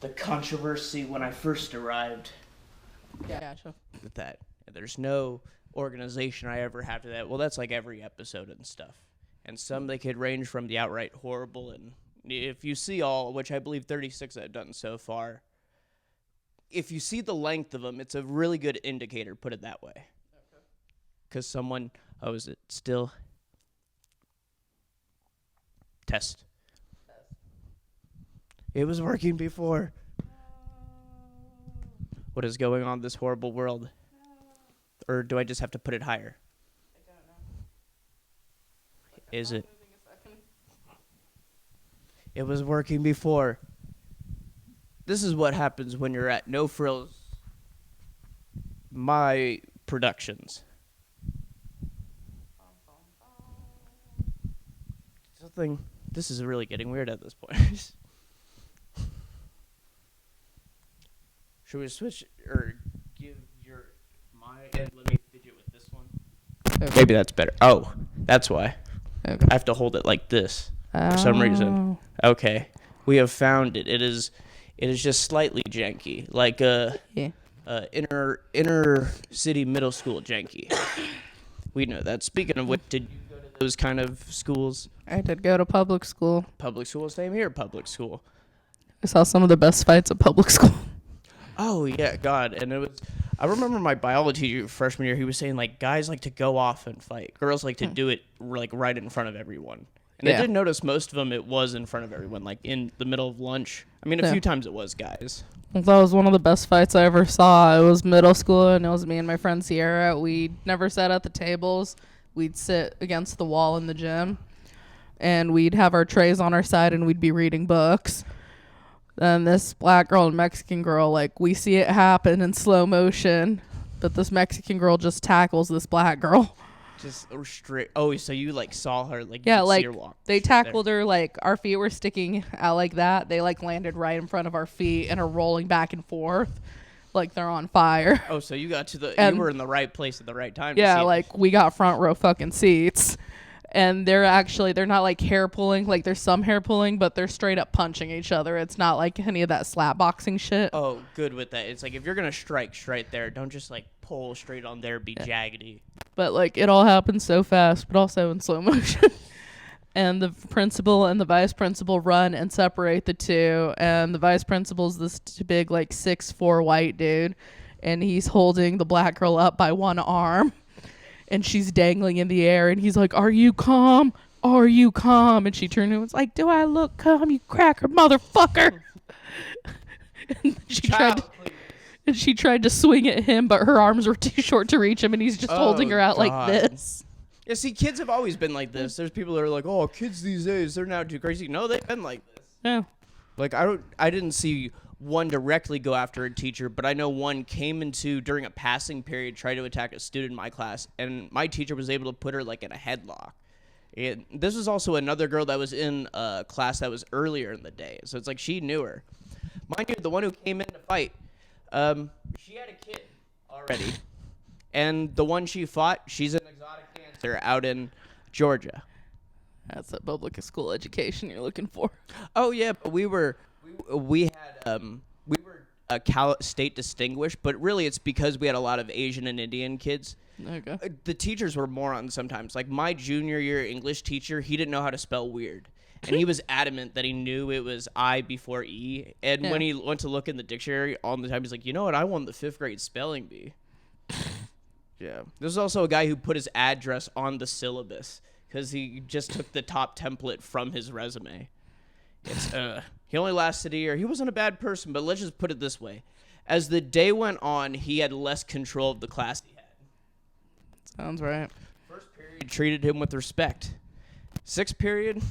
the controversy when I first arrived. Yeah, gotcha. With that, there's no organization I ever have to that. Well, that's like every episode and stuff. And some they could range from the outright horrible, and if you see all, which I believe 36 I've done so far, if you see the length of them, it's a really good indicator, put it that way. Because someone, oh, is it still? Test. It was working before. What is going on in this horrible world? Or do I just have to put it higher? I don't know. Is it? It was working before. This is what happens when you're at No Frills. My productions. Something. This is really getting weird at this point. Should we switch or give my end? Let me fidget with this one. Okay. Maybe that's better. Oh, that's why. Okay. I have to hold it like this for some reason. Okay, we have found it. It is just slightly janky, like inner city middle school janky. We know that. Speaking of which, did you go to those kind of schools? I did go to public school. Public school, same here. Public school. I saw some of the best fights at public school. Oh yeah, God, and it was. I remember my biology teacher freshman year. He was saying like guys like to go off and fight, girls like to do it like right in front of everyone. And I did notice most of them it was in front of everyone, like in the middle of lunch. I mean, a few times it was guys. That was one of the best fights I ever saw. It was middle school, and it was me and my friend Sierra. We never sat at the tables. We'd sit against the wall in the gym, and we'd have our trays on our side, and we'd be reading books. Then this black girl and Mexican girl, like, we see it happen in slow motion, but this Mexican girl just tackles this black girl. Just straight. Oh, so you like saw her like yeah, you like see her walk they tackled her, like our feet were sticking out like that. They like landed right in front of our feet and are rolling back and forth, like they're on fire. Oh, so you got to and, you were in the right place at the right time. Yeah, to see like we got front row fucking seats. And they're not like hair pulling, like there's some hair pulling, but they're straight up punching each other. It's not like any of that slap boxing shit. Oh, good with that. It's like if you're gonna strike there, don't just like pull straight on there, be jaggedy. But like it all happened so fast, but also in slow motion. And the principal and the vice principal run and separate the two. And the vice principal's this big like 6'4" white dude, and he's holding the black girl up by one arm. And she's dangling in the air, and he's like, "Are you calm? Are you calm?" And she turned and was like, "Do I look calm, you cracker motherfucker?" And she tried to swing at him, but her arms were too short to reach him, and he's just holding her out like this. Yeah, see, kids have always been like this. There's people that are like, "Oh, kids these days, they're now too crazy." No, they've been like this. Yeah. Like I didn't see one directly go after a teacher, but I know one came into during a passing period, tried to attack a student in my class, and my teacher was able to put her like in a headlock. This was also another girl that was in a class that was earlier in the day, so it's like she knew her. Mind you, the one who came in to fight, she had a kid already, and the one she fought, she's an exotic dancer out in Georgia. That's the public school education you're looking for. Oh yeah, but we were Cal State distinguished, but really it's because we had a lot of Asian and Indian kids. Okay. The teachers were morons sometimes. Like my junior year English teacher, he didn't know how to spell weird. And he was adamant that he knew it was I before E. And when he went to look in the dictionary all the time, he's like, "You know what? I won the 5th grade spelling bee." Yeah. There's also a guy who put his address on the syllabus because he just took the top template from his resume. It's he only lasted a year. He wasn't a bad person, but let's just put it this way. As the day went on, he had less control of the class he had. Sounds right. First period treated him with respect. 6th period,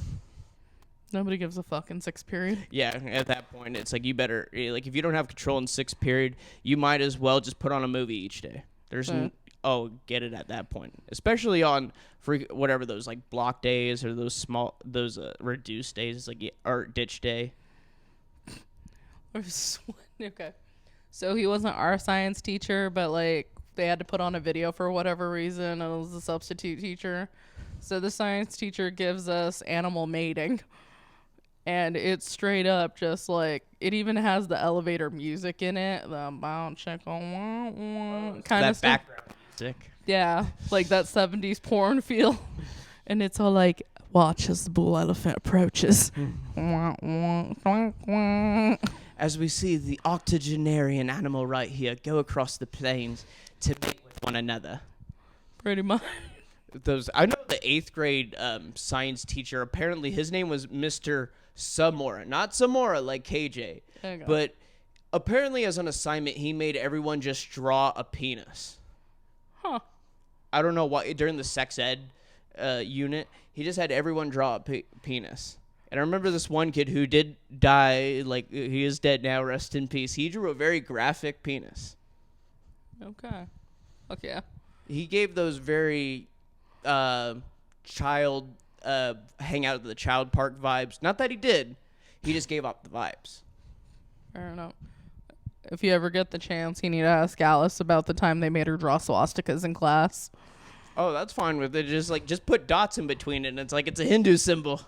nobody gives a fuck in 6th period. Yeah, at that point, it's like you better, like if you don't have control in 6th period, you might as well just put on a movie each day. There's get it at that point, especially on whatever those like block days or those reduced days, like or ditch day. Okay, so he wasn't our science teacher, but like they had to put on a video for whatever reason, and it was a substitute teacher. So the science teacher gives us animal mating, And it's straight up just like, it even has the elevator music in it, the bounce check kind that of stuff. background music. Yeah, like that 70s porn feel. And it's all like, watch as the bull elephant approaches. As we see the octogenarian animal right here go across the plains to mate with one another. Pretty much. I know the 8th grade science teacher, apparently his name was Mr. Samora. Not Samora like KJ. But apparently as an assignment, he made everyone just draw a penis. Huh. I don't know why. During the sex ed unit, he just had everyone draw a penis. And I remember this one kid who did die, like he is dead now, rest in peace. He drew a very graphic penis. Okay. Okay. He gave those very child hang out at the child park vibes. Not that he did. He just gave up the vibes. Fair enough. If you ever get the chance, you need to ask Alice about the time they made her draw swastikas in class. Oh, that's fine with it. Just put dots in between it, and it's like it's a Hindu symbol.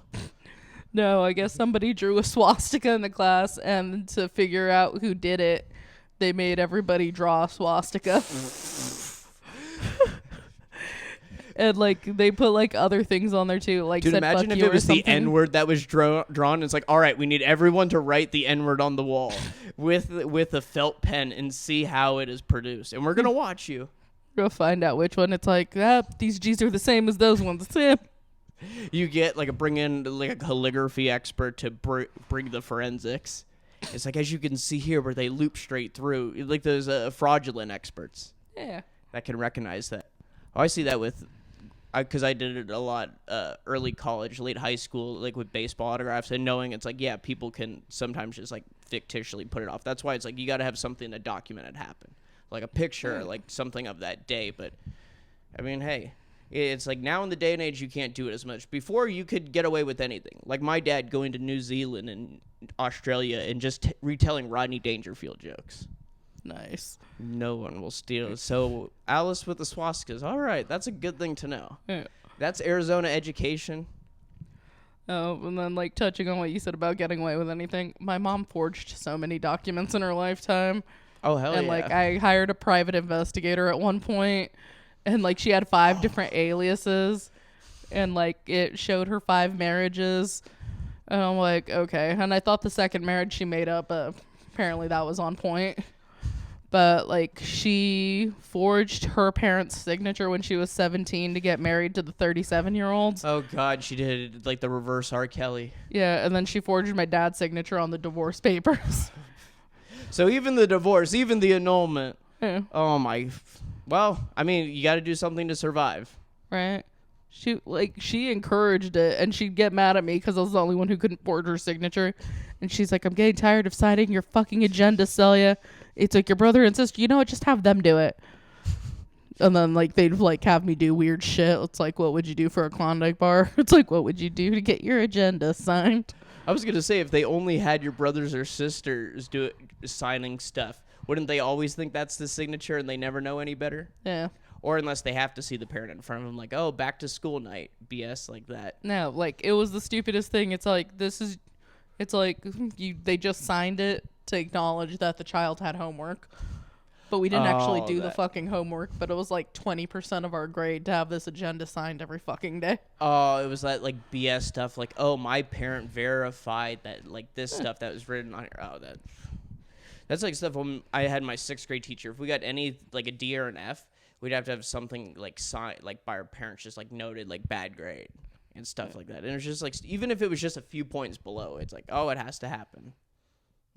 No, I guess somebody drew a swastika in the class, and to figure out who did it, they made everybody draw a swastika. And, like, they put, like, other things on there, too. Like, dude, said, imagine fuck if you it was or the N-word that was drawn. It's like, all right, we need everyone to write the N-word on the wall with a felt pen and see how it is produced. And we're going to watch you. Go find out which one. It's like, these G's are the same as those ones. You get, like, bring in, like, a calligraphy expert to bring the forensics. It's like, as you can see here, where they loop straight through. Like, those fraudulent experts. Yeah. That can recognize that. Oh, I see that with... Because I did it a lot early college, late high school, like with baseball autographs, and knowing it's like, yeah, people can sometimes just like fictitiously put it off. That's why it's like you got to have something to document it happen, like a picture, like something of that day. But I mean, hey, it's like now in the day and age, you can't do it as much. Before, you could get away with anything. Like my dad going to New Zealand and Australia and just retelling Rodney Dangerfield jokes. Nice. No one will steal. So Alice with the swastikas. All right, that's a good thing to know. Yeah. That's Arizona education. Oh, and then like touching on what you said about getting away with anything, my mom forged so many documents in her lifetime. Oh hell yeah! And like I hired a private investigator at one point, and like she had 5 different aliases, and like it showed her 5 marriages, and I'm like, okay. And I thought the second marriage she made up, but apparently that was on point. But, like, she forged her parents' signature when she was 17 to get married to the 37-year-olds. Oh, God, she did, like, the reverse R. Kelly. Yeah, and then she forged my dad's signature on the divorce papers. So even the divorce, even the annulment. Yeah. Oh, my. Well, I mean, you got to do something to survive. Right. She encouraged it, and she'd get mad at me because I was the only one who couldn't forge her signature. And she's like, I'm getting tired of signing your fucking agenda, Celia. It's like your brother and sister, you know what, just have them do it. And then, like, they'd, like, have me do weird shit. It's like, what would you do for a Klondike bar? It's like, what would you do to get your agenda signed? I was going to say, if they only had your brothers or sisters do it, signing stuff, wouldn't they always think that's the signature and they never know any better? Yeah. Or unless they have to see the parent in front of them, like, oh, back to school night, BS like that. No, like, it was the stupidest thing. It's like, they just signed it to acknowledge that the child had homework. But we didn't actually do the fucking homework. But it was like 20% of our grade to have this agenda signed every fucking day. Oh, it was that, like, BS stuff. Like, oh, my parent verified that, like, this stuff that was written on here. Oh, that's like stuff when I had my 6th grade teacher. If we got any, like, a D or an F, we'd have to have something, like, signed, like, by our parents, just, like, noted, like, bad grade and stuff like that. And it was just, like, even if it was just a few points below, it's like, oh, it has to happen.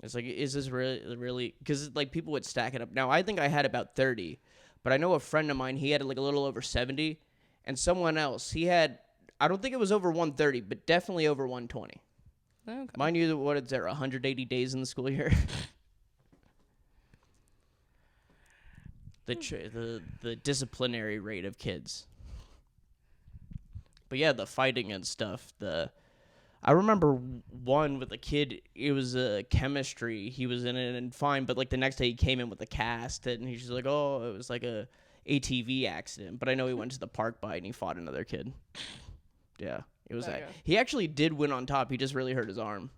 It's like, is this really, because, like, people would stack it up. Now, I think I had about 30, but I know a friend of mine, he had, like, a little over 70, and someone else, he had, I don't think it was over 130, but definitely over 120. Okay. Mind you, what is there, 180 days in the school year? The disciplinary rate of kids. But yeah, the fighting and stuff, I remember one with a kid, it was chemistry, he was in it and fine, but like the next day he came in with a cast and he's just like, oh, it was like a ATV accident, but I know he went to the park by and he fought another kid. Yeah, it was that. He actually did win on top, he just really hurt his arm.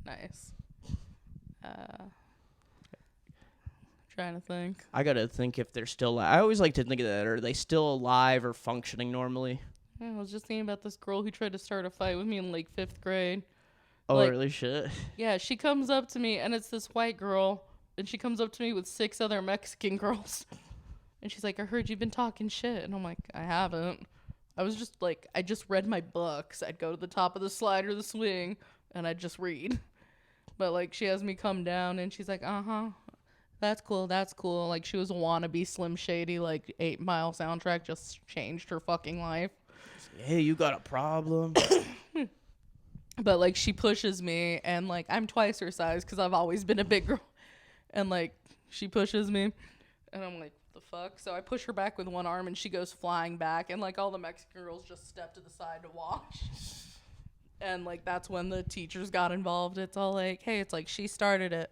Nice. Trying to think. I gotta think if they're still alive. I always like to think of that. Are they still alive or functioning normally? Yeah, I was just thinking about this girl who tried to start a fight with me in like 5th grade. Oh, Like, really? Shit. Yeah, she comes up to me, and it's this white girl, and she comes up to me with 6 other Mexican girls. And she's like, I heard you've been talking shit. And I'm like, I haven't. I was just like, I just read my books. I'd go to the top of the slide or the swing, and I'd just read. But, like, she has me come down, and she's like, that's cool, that's cool. Like, she was a wannabe Slim Shady, like, 8 Mile soundtrack just changed her fucking life. Hey, you got a problem? But, like, she pushes me, and, like, I'm twice her size because I've always been a big girl. And, like, she pushes me, and I'm like, the fuck? So I push her back with one arm, and she goes flying back, and, like, all the Mexican girls just step to the side to watch. And, like, that's when the teachers got involved. It's all like, hey, it's like, she started it.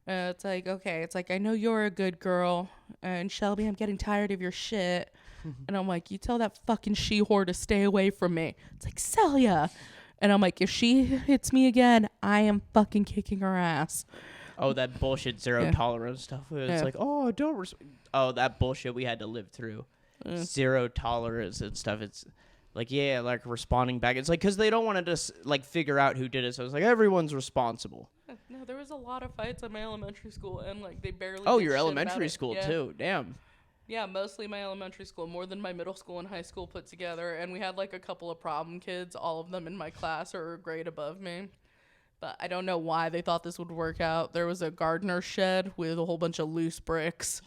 It's like, okay, it's like, I know you're a good girl, and Shelby, I'm getting tired of your shit. And I'm like, you tell that fucking she-whore to stay away from me. It's like, Celia. And I'm like, if she hits me again, I am fucking kicking her ass. Oh, that bullshit zero tolerance stuff. It's like, oh, don't that bullshit we had to live through. Zero tolerance and stuff. It's like, yeah, like responding back. It's like, because they don't want to just like figure out who did it. So it's like, everyone's responsible. No, there was a lot of fights at my elementary school, and like they barely. Oh, did your shit elementary about it. school Yeah. too. Damn. Yeah, mostly my elementary school, more than my middle school and high school put together. And we had like a couple of problem kids, all of them in my class or a grade above me. But I don't know why they thought this would work out. There was a gardener shed with a whole bunch of loose bricks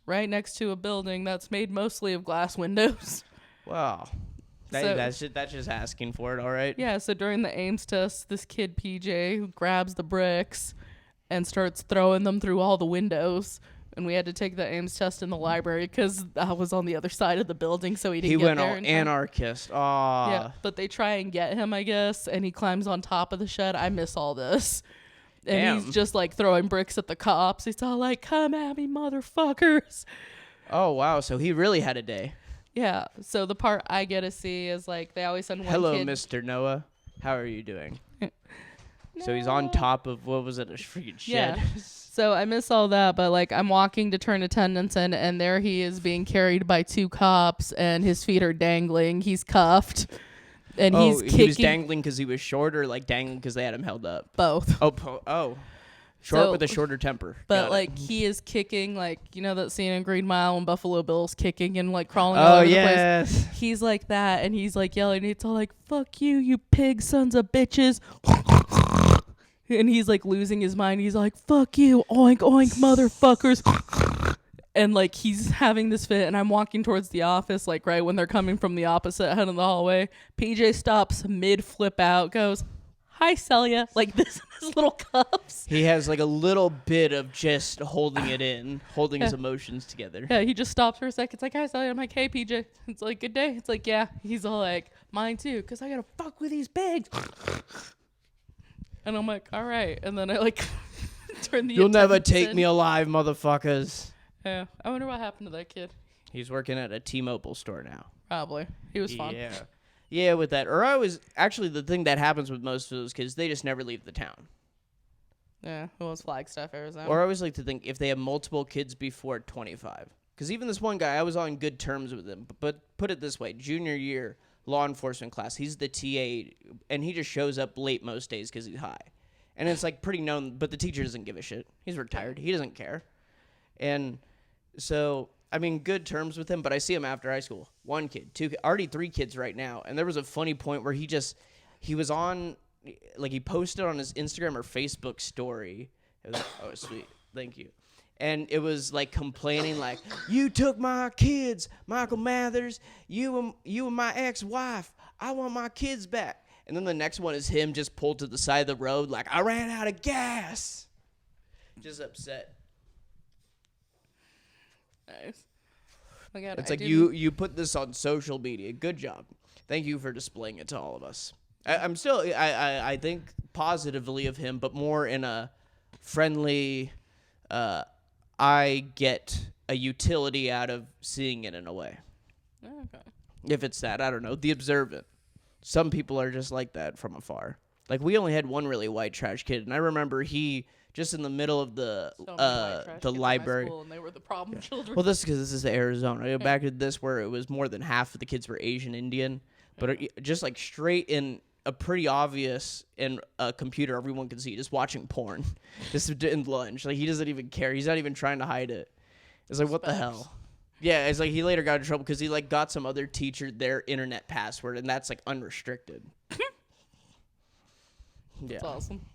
right next to a building that's made mostly of glass windows. Wow. That's just asking for it, all right? Yeah, so during the Ames test, this kid, PJ, grabs the bricks and starts throwing them through all the windows. And we had to take the Ames test in the library because I was on the other side of the building, so he didn't get there. He went all anarchist. Aw. Yeah, but they try and get him, I guess, and he climbs on top of the shed. I miss all this. And Damn. he's just, like, throwing bricks at the cops. He's all like, come at me, motherfuckers. Oh, wow. So he really had a day. Yeah, so the part I get to see is, like, they always send one Hello, kid. Mr. Noah. How are you doing? So he's on top of, what was it, a freaking shed? Yeah. So I miss all that, but, like, I'm walking to turn attendance in, and there he is being carried by 2 cops, and his feet are dangling. He's cuffed, and he's kicking. He was dangling because he was short, or, like, dangling because they had him held up? Both. Short So- with a shorter temper. But, Got like, it. he is kicking, like, you know that scene in Green Mile when Buffalo Bill's kicking and, like, crawling all over the place? He's like that, and he's, like, yelling. It's all like, fuck you, you pig sons of bitches. And he's, like, losing his mind. He's like, fuck you, oink, oink, motherfuckers. And, like, he's having this fit, and I'm walking towards the office, like, right when they're coming from the opposite end of the hallway. PJ stops mid-flip out, goes, hi, Celia. Like, this his little cuffs. He has, like, a little bit of just holding it in, holding his emotions together. Yeah, he just stops for a second. It's like, hi, Celia. I'm like, hey, PJ. It's like, good day. It's like, yeah. He's all like, mine too, because I got to fuck with these pigs. And I'm like, all right. And then I, like, turn the You'll never attendance take in. me alive, motherfuckers. Yeah, I wonder what happened to that kid. He's working at a T-Mobile store now. Probably. He was fun. Yeah. Yeah, with that. Or actually, the thing that happens with most of those kids, they just never leave the town. Yeah, it was Flagstaff, Arizona. Or I always like to think if they have multiple kids before 25. Because even this one guy, I was on good terms with him. But put it this way, junior year, law enforcement class, he's the TA, and he just shows up late most days because he's high. And it's like pretty known, but the teacher doesn't give a shit. He's retired. He doesn't care. And so, I mean, good terms with him, but I see him after high school. 1 kid, 2 already 3 kids right now. And there was a funny point where he was on, like, he posted on his Instagram or Facebook story. It was like, oh, sweet. Thank you. And it was like complaining, like, you took my kids, Michael Mathers, you and my ex-wife. I want my kids back. And then the next one is him just pulled to the side of the road, like, I ran out of gas. Just upset. Nice. Oh my God, It's like you put this on social media. Good job. Thank you for displaying it to all of us. I think positively of him, but more in a friendly, I get a utility out of seeing it in a way. Okay. If it's that, I don't know. The observant. Some people are just like that from afar. Like, we only had one really white trash kid, and I remember he just in the middle of the So many white trash the kids in my library. school, and they were the problem children. Well, this is because this is Arizona. I go back to this where it was more than half of the kids were Asian Indian, but just like straight in a pretty obvious in a computer everyone can see, just watching porn, just in lunch. Like, he doesn't even care. He's not even trying to hide it. It's like, what the hell? Yeah, it's like he later got in trouble because he like got some other teacher their internet password, and that's like unrestricted. Yeah, That's awesome.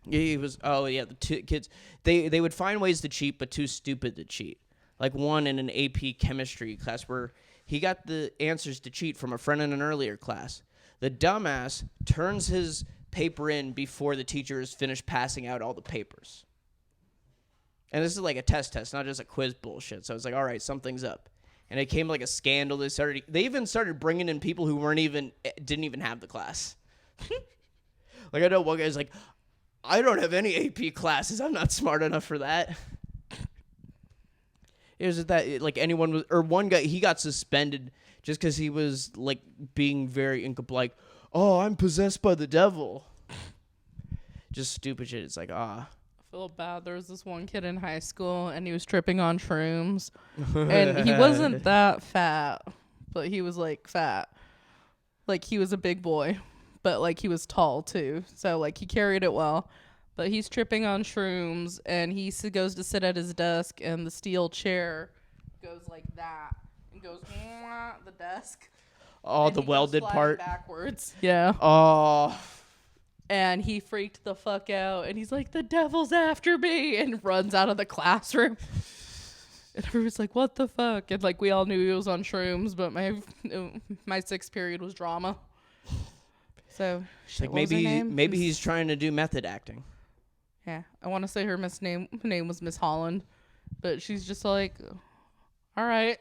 yeah, he was. Oh yeah, the two kids they would find ways to cheat, but too stupid to cheat. Like one in an AP chemistry class where he got the answers to cheat from a friend in an earlier class. The dumbass turns his paper in before the teacher is finished passing out all the papers. And this is like a test, not just a quiz bullshit. So it's like, all right, something's up. And it came like a scandal. They even started bringing in people who didn't even have the class. Like, I know one guy's like, I don't have any AP classes. I'm not smart enough for that. It was that like anyone was, or one guy, he got suspended just because he was like being very like, oh, I'm possessed by the devil. Just stupid shit. It's like, I feel bad. There was this one kid in high school, and he was tripping on shrooms, and he wasn't that fat, but he was like fat. Like, he was a big boy, but like he was tall too, so like he carried it well. But he's tripping on shrooms, and he goes to sit at his desk, and the steel chair goes like that and goes the desk. Oh, and the welded part backwards. Yeah. Oh. And he freaked the fuck out, and he's like, the devil's after me, and runs out of the classroom. And everyone's like, what the fuck? And like, we all knew he was on shrooms, but my sixth period was drama. So like maybe he's trying to do method acting. Yeah, I want to say her name was Miss Holland, but she's just like, all right.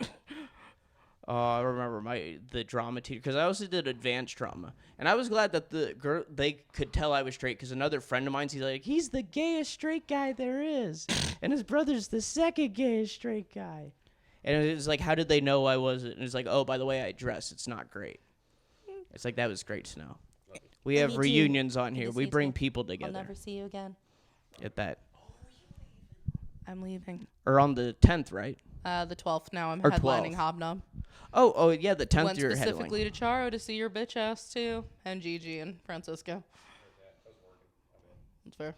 I remember the drama teacher, because I also did advanced drama, and I was glad that they could tell I was straight, because another friend of mine's, he's the gayest straight guy there is, and his brother's the second gayest straight guy, and it was like, how did they know I wasn't? And it's like, oh, by the way I dress, it's not great. It's like, that was great to know. We have reunions on here. We bring people together. I'll never see you again. At that. I'm leaving. Or on the 10th, right? The 12th now. I'm Or headlining 12th. Hobnob. Oh, yeah, the 10th Went you're specifically headlining. to Charo to see your bitch ass too, and Gigi and Francisco. That's fair.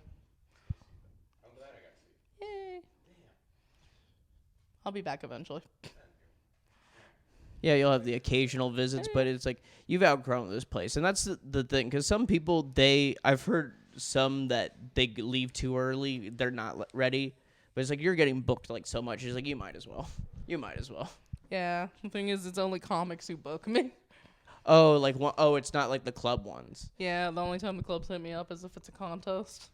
I'm glad I got to see you. Yay. I'll be back eventually. Yeah, you'll have the occasional visits, but it's like, you've outgrown this place. And that's the thing, because some people, I've heard some that they leave too early, they're not ready. But it's like, you're getting booked like so much. It's like, you might as well. Yeah, the thing is, it's only comics who book me. Oh, it's not like the club ones. Yeah, the only time the clubs hit me up is if it's a contest.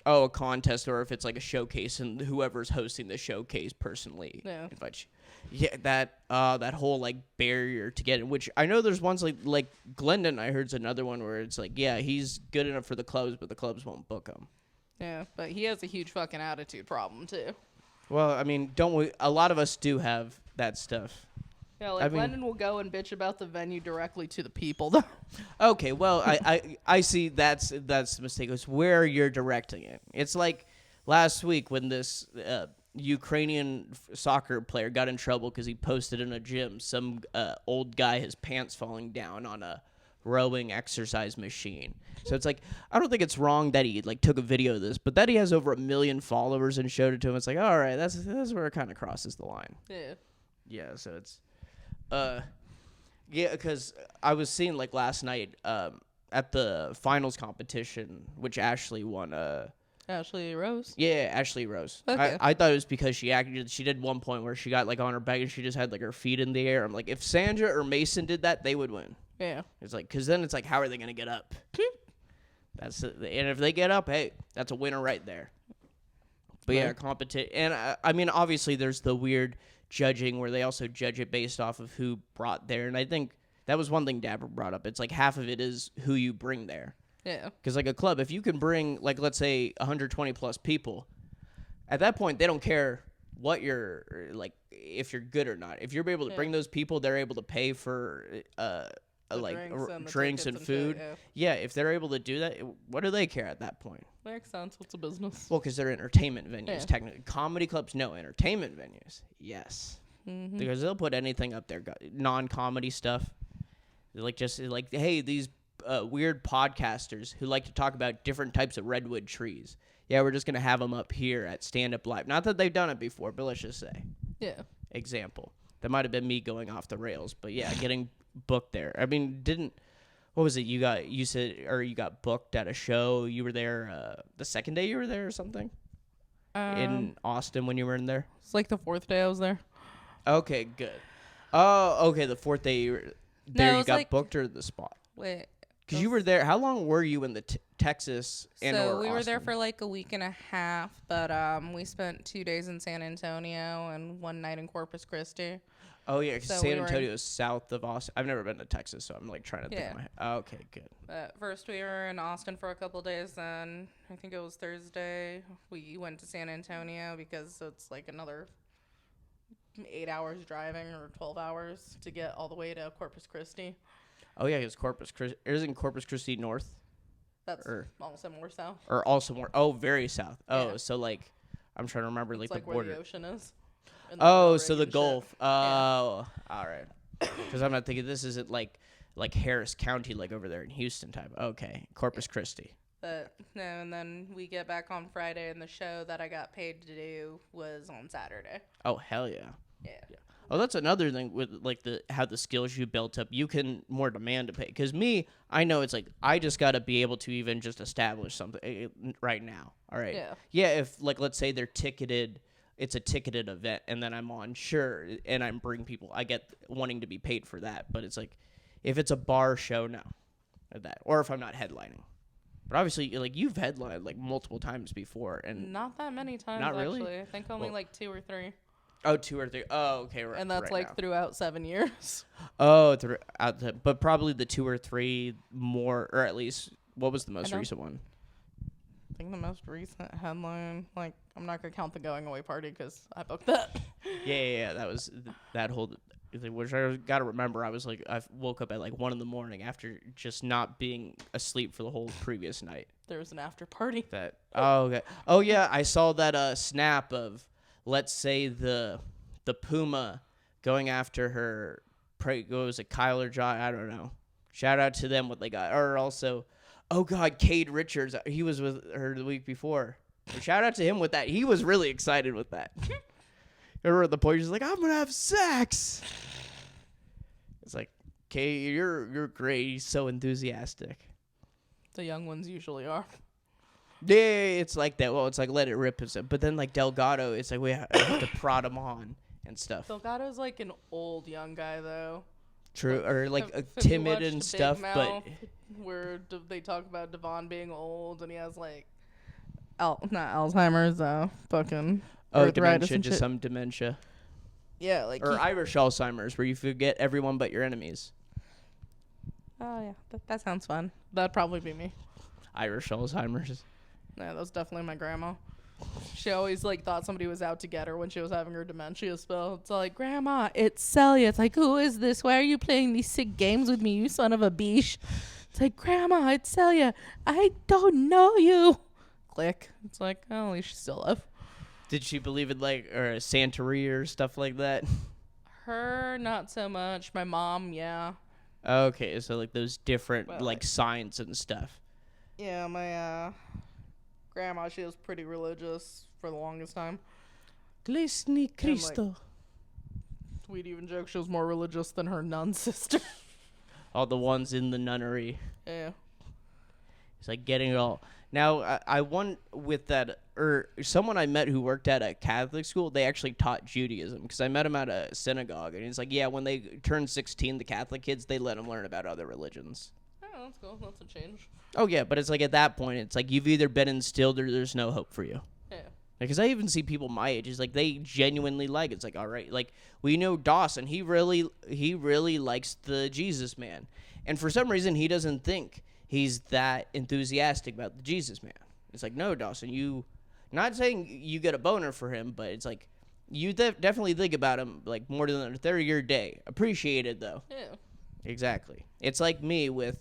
Oh, a contest, or if it's like a showcase and whoever's hosting the showcase personally invites you. Yeah, that whole like barrier to get in, which I know there's ones like Glendon, I heard's another one where it's like, yeah, he's good enough for the clubs, but the clubs won't book him. Yeah, but he has a huge fucking attitude problem too. Well, I mean, a lot of us do have that stuff. Yeah, like Glendon will go and bitch about the venue directly to the people though. Okay, well, I see that's the mistake. It's where you're directing it. It's like last week when this Ukrainian soccer player got in trouble because he posted in a gym some old guy, his pants falling down on a rowing exercise machine. So it's like, I don't think it's wrong that he like took a video of this, but that he has over 1 million followers and showed it to him. It's like, all right, that's where it kind of crosses the line. Yeah, so it's yeah, because I was seeing like last night at the finals competition, which Ashley won. Ashley Rose. Yeah, Ashley Rose. Okay. I thought it was because she did one point where she got like on her back and she just had like her feet in the air. I'm like, if Sandra or Mason did that, they would win. Yeah. It's like, because then it's like, how are they gonna get up? And if they get up, hey, that's a winner right there. But yeah, competition, and I mean, obviously, there's the weird judging where they also judge it based off of who brought there, and I think that was one thing Dapper brought up. It's like half of it is who you bring there. Yeah. Because like a club, if you can bring like, let's say 120 plus people, at that point they don't care what you're like, if you're good or not. If you're able to bring those people, they're able to pay for like drinks and the drinks tickets and shit, food. Yeah, if they're able to do that, what do they care at that point? Makes sense. What's a business? Well, because they're entertainment venues, Yeah. technically. Comedy clubs, no. Entertainment venues, yes. Mm-hmm. Because they'll put anything up there, non-comedy stuff. Like, hey, these weird podcasters who like to talk about different types of redwood trees. Yeah, we're just gonna have them up here at Stand Up Live. Not that they've done it before, but let's just say, Yeah. example. That might have been me going off the rails, but yeah, getting booked there. I mean, what was it? You got booked at a show. You were there the second day you were there or something in Austin when you were in there. It's like the 4th day I was there. Okay, good. Oh, okay. The 4th day you were there, No, you it's got like- booked or the spot? Wait. Because you were there. How long were you in the Texas and So or we were there Austin? for like a week and a half, but we spent 2 days in San Antonio and 1 night in Corpus Christi. Oh yeah, 'cause so San we were in- Antonio is south of Austin. I've never been to Texas, so I'm like trying to think. Yeah. Of my, oh, okay, good. First we were in Austin for a couple days, then I think it was Thursday we went to San Antonio because it's like another 8 hours driving or 12 hours to get all the way to Corpus Christi. Oh yeah, because isn't Corpus Christi north That's Or- also more south. or also more? Oh, very south. Oh, Yeah. so like I'm trying to remember It's like like the where border. the ocean is. And the Oh, oil so rig the and shit. Gulf. Oh, all right. Because I'm not thinking this isn't like Harris County, like over there in Houston type. Okay, Corpus Christi. But no, and then we get back on Friday, and the show that I got paid to do was on Saturday. Oh hell yeah. Yeah. Oh, that's another thing with like how the skills you built up. You can more demand to pay. Because me, I know it's like I just got to be able to even just establish something right now. All right. Yeah. Yeah. If like let's say they're ticketed, it's a ticketed event, and then I'm on and I'm bringing people. I get wanting to be paid for that, but it's like if it's a bar show, no, or if I'm not headlining. But obviously, like you've headlined like multiple times before, and Not that many times, Not really? actually. I think only Well- like 2 or 3. 2 or 3. Oh, okay, right. And that's right like now. throughout 7 years. Oh, but probably the 2 or 3 more, or at least what was the most don't- recent one? I think the most recent headline, like, I'm not going to count the going away party because I booked that. Yeah. That was that whole. Which I got to remember. I was like, I woke up at like 1 a.m. after just not being asleep for the whole previous night. There was an after party. Okay. Oh yeah, I saw that snap of, let's say the Puma going after her. What was it, Kyle or Jai? I don't know. Shout out to them what they got. Or also, oh god, Cade Richards. He was with her the week before. Shout out to him with that. He was really excited with that. Remember at the point he's like, I'm gonna have sex. It's like, Cade, you're great. He's so enthusiastic. The young ones usually are. Yeah, it's like that. Well, it's like let it rip. But then like Delgado, it's like we have to prod him on and stuff. Delgado's like an old young guy, though. True, or like Have you timid watched and Big stuff. But Mouth, where they talk about Devon being old and he has like, not Alzheimer's, fucking arthritis dementia, and just shit. some dementia, Yeah, like. or Irish Alzheimer's, where you forget everyone but your enemies. Oh yeah, that sounds fun. That'd probably be me. Irish Alzheimer's. Yeah, that's definitely my grandma. She always like thought somebody was out to get her when she was having her dementia spell. It's like, Grandma, it's Celia. It's like, who is this? Why are you playing these sick games with me, you son of a beesh? It's like, Grandma, it's Celia. I don't know you. Click. It's like, oh, at least she's still alive. Did she believe in like or Santeria or stuff like that? Her, not so much. My mom, yeah. Okay, so like those different Well, like signs and stuff. Yeah, my grandma, she was pretty religious for the longest time. Glissni Cristo. We'd even joke she was more religious than her nun sister. All the ones in the nunnery. Yeah. It's like getting it all. Now, I won with that, or someone I met who worked at a Catholic school, they actually taught Judaism, because I met him at a synagogue, and he's like, yeah, when they turn 16, the Catholic kids, they let them learn about other religions. Oh, that's cool. That's a change. Oh, yeah, but it's like at that point, it's like you've either been instilled or there's no hope for you. Yeah. Because I even see people my age, it's like they genuinely like it. It's like, all right, like we know Dawson, he really likes the Jesus man. And for some reason, he doesn't think he's that enthusiastic about the Jesus man. It's like, no, Dawson, you, not saying you get a boner for him, but it's like you definitely think about him like more than a third of your day. Appreciated though. Yeah. Exactly. It's like me with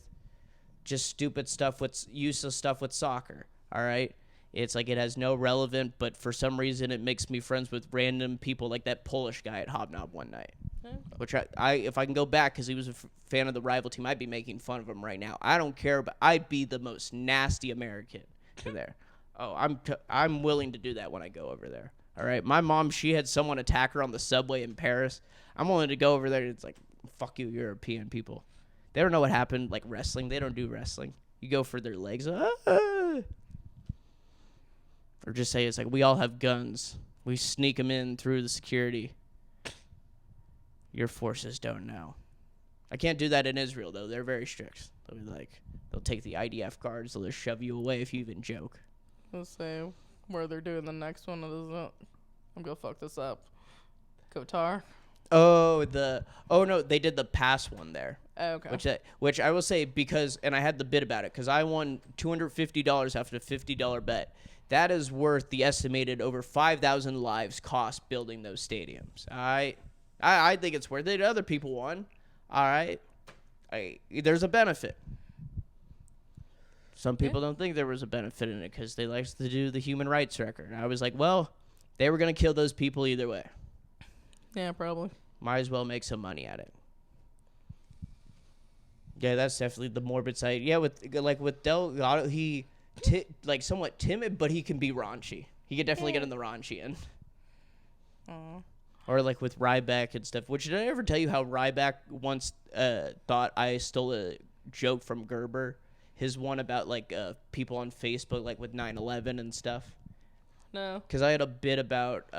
just stupid stuff with useless stuff with soccer. All right. It's like it has no relevant, but for some reason it makes me friends with random people like that Polish guy at Hobnob one night. Okay. Which I if I can go back because he was a fan of the rival team, I'd be making fun of him right now. I don't care, but I'd be the most nasty American to there. Oh, I'm willing to do that when I go over there. All right. My mom, she had someone attack her on the subway in Paris. I'm willing to go over there. It's like, fuck you, European people. They don't know what happened, like wrestling. They don't do wrestling. You go for their legs. Or just say it's like, we all have guns. We sneak them in through the security. Your forces don't know. I can't do that in Israel, though. They're very strict. They'll be like, they'll take the IDF guards. They'll just shove you away if you even joke. Let's say where they're doing the next one. I'm going to fuck this up. Qatar. Oh no, they did the pass one there. Oh, okay. Which I will say because, and I had the bit about it because I won $250 after a $50 bet. That is worth the estimated over 5,000 lives cost building those stadiums. I think it's worth it. Other people won. All right. There's a benefit. Some people don't think there was a benefit in it because they like to do the human rights record. I was like, well, they were going to kill those people either way. Yeah, probably. Might as well make some money at it. Yeah, that's definitely the morbid side. Yeah, with Delgado, he somewhat timid, but he can be raunchy. He could definitely get in the raunchy end. Aww. Or like with Ryback and stuff. Which, did I ever tell you how Ryback once thought I stole a joke from Gerber? His one about like people on Facebook like with 9/11 and stuff. No. Because I had a bit about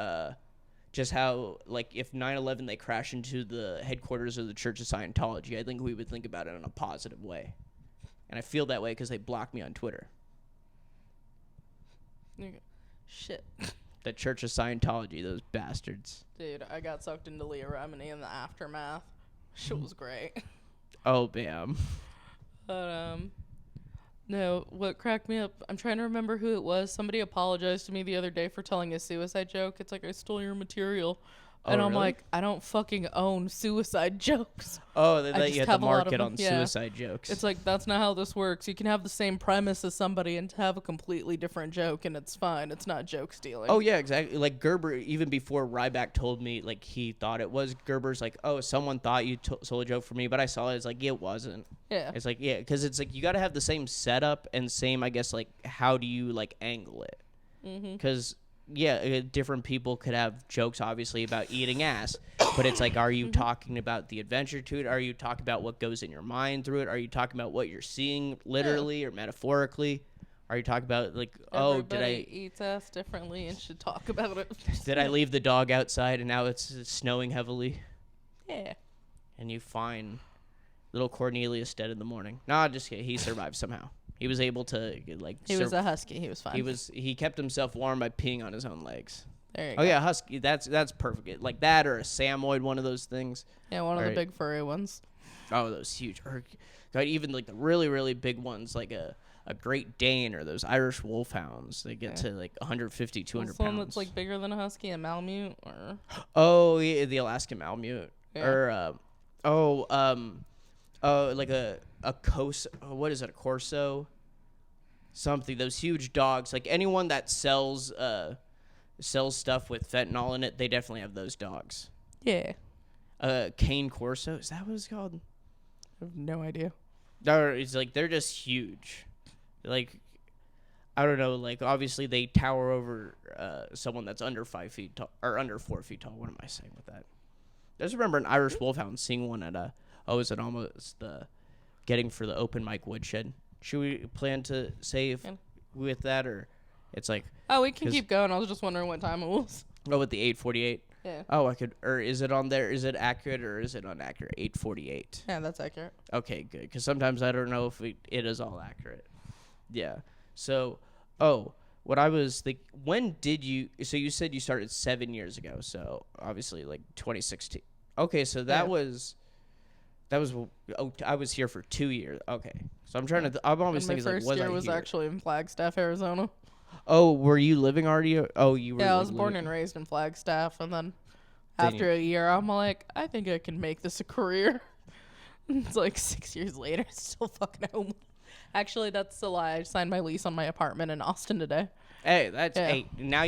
just how like if 9/11 they crash into the headquarters of the Church of Scientology, I think we would think about it in a positive way. And I feel that way because they blocked me on Twitter. Shit. The Church of Scientology, those bastards. Dude, I got sucked into Leah Remini in the aftermath. Shit was great. Oh, bam. But, no, what cracked me up, I'm trying to remember who it was. Somebody apologized to me the other day for telling a suicide joke. It's like, I stole your material. Oh, and I'm really? like, I don't fucking own suicide jokes. Oh, they let you just at have the a lot of market them. on Yeah. suicide jokes. It's like, that's not how this works. You can have the same premise as somebody and have a completely different joke, and it's fine. It's not joke stealing. Oh, yeah, exactly. Like, Gerber, even before Ryback told me, like, he thought it was, Gerber's like, oh, someone thought you stole a joke from me, but I saw it. It's like, it wasn't. Yeah. It's like, yeah, because it's like, you got to have the same setup and same, I guess, like, how do you, like, angle it? Because, yeah, different people could have jokes, obviously, about eating ass, but it's like, are you talking about the adventure to it? Are you talking about what goes in your mind through it? Are you talking about what you're seeing literally or metaphorically? Are you talking about, like, oh, did Everybody eats ass differently and should talk about it. did I leave the dog outside and now it's snowing heavily? Yeah. And you find little Cornelius dead in the morning. Nah, just kidding. He survived somehow. He was able to, like... He was a husky. He was fine. He kept himself warm by peeing on his own legs. There you Oh, go. yeah, husky. That's perfect. Like that or a Samoyed, one of those things. Yeah, one of the Right. big furry ones. Oh, those huge. Or, God, even like the really, really big ones, like a Great Dane or those Irish Wolfhounds. They get to like 150, 200 What's pounds. one that's like bigger than a husky, a Malamute, or Oh, yeah, the Alaskan Malamute. Yeah. Or, like a Corso. What is it? A Corso? Something. Those huge dogs. Like anyone that sells stuff with fentanyl in it, they definitely have those dogs. yeah. Cane Corso. Is that what it's called? I have no idea. It's like they're just huge. Like, I don't know. Like, obviously they tower over someone that's under 5 feet tall or under 4 feet tall. What am I saying with that? I just remember an Irish Wolfhound seeing one at is it almost getting for the open mic woodshed? Should we plan to save with that, or it's like Oh, we can keep going. I was just wondering what time it was. with the 8:48? Yeah. Oh, I could. Or is it on there? Is it accurate or is it inaccurate? 8:48. Yeah, that's accurate. Okay, good. Because sometimes I don't know if it is all accurate. Yeah. So, what I was when did you? So you said you started 7 years ago. So obviously, like 2016. Okay, so that was. I was here for 2 years. Okay, so I'm trying to. I'm always And my thinking first like, year was here? actually in Flagstaff, Arizona. Oh, were you living already? Oh, you were. Yeah, I like, was born living- and raised in Flagstaff, and then Then after a year, I'm like, I think I can make this a career. It's like 6 years later, still fucking home. Actually, that's a lie. I signed my lease on my apartment in Austin today. Hey, that's Yeah. hey. Now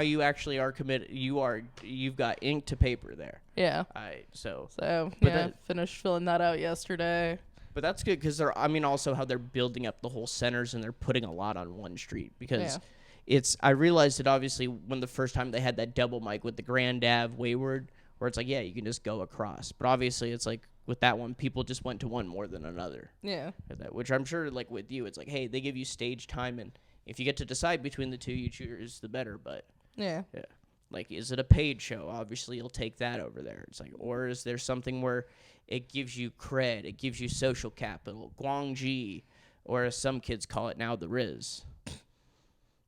you actually are committed. You've got ink to paper there. Yeah. So So But yeah, that- finished filling that out yesterday. But that's good because also how they're building up the whole centers and they're putting a lot on one street because I realized that obviously when the first time they had that double mic with the Grand Ave Wayward where it's like, yeah, you can just go across. But obviously it's like with that one, people just went to one more than another. Yeah. Which I'm sure like with you, it's like, hey, they give you stage time and if you get to decide between the two, you choose the better. But Yeah. like, is it a paid show? Obviously, you'll take that over there. It's like, or is there something where it gives you cred, it gives you social capital, Guangji, or as some kids call it now, the Riz.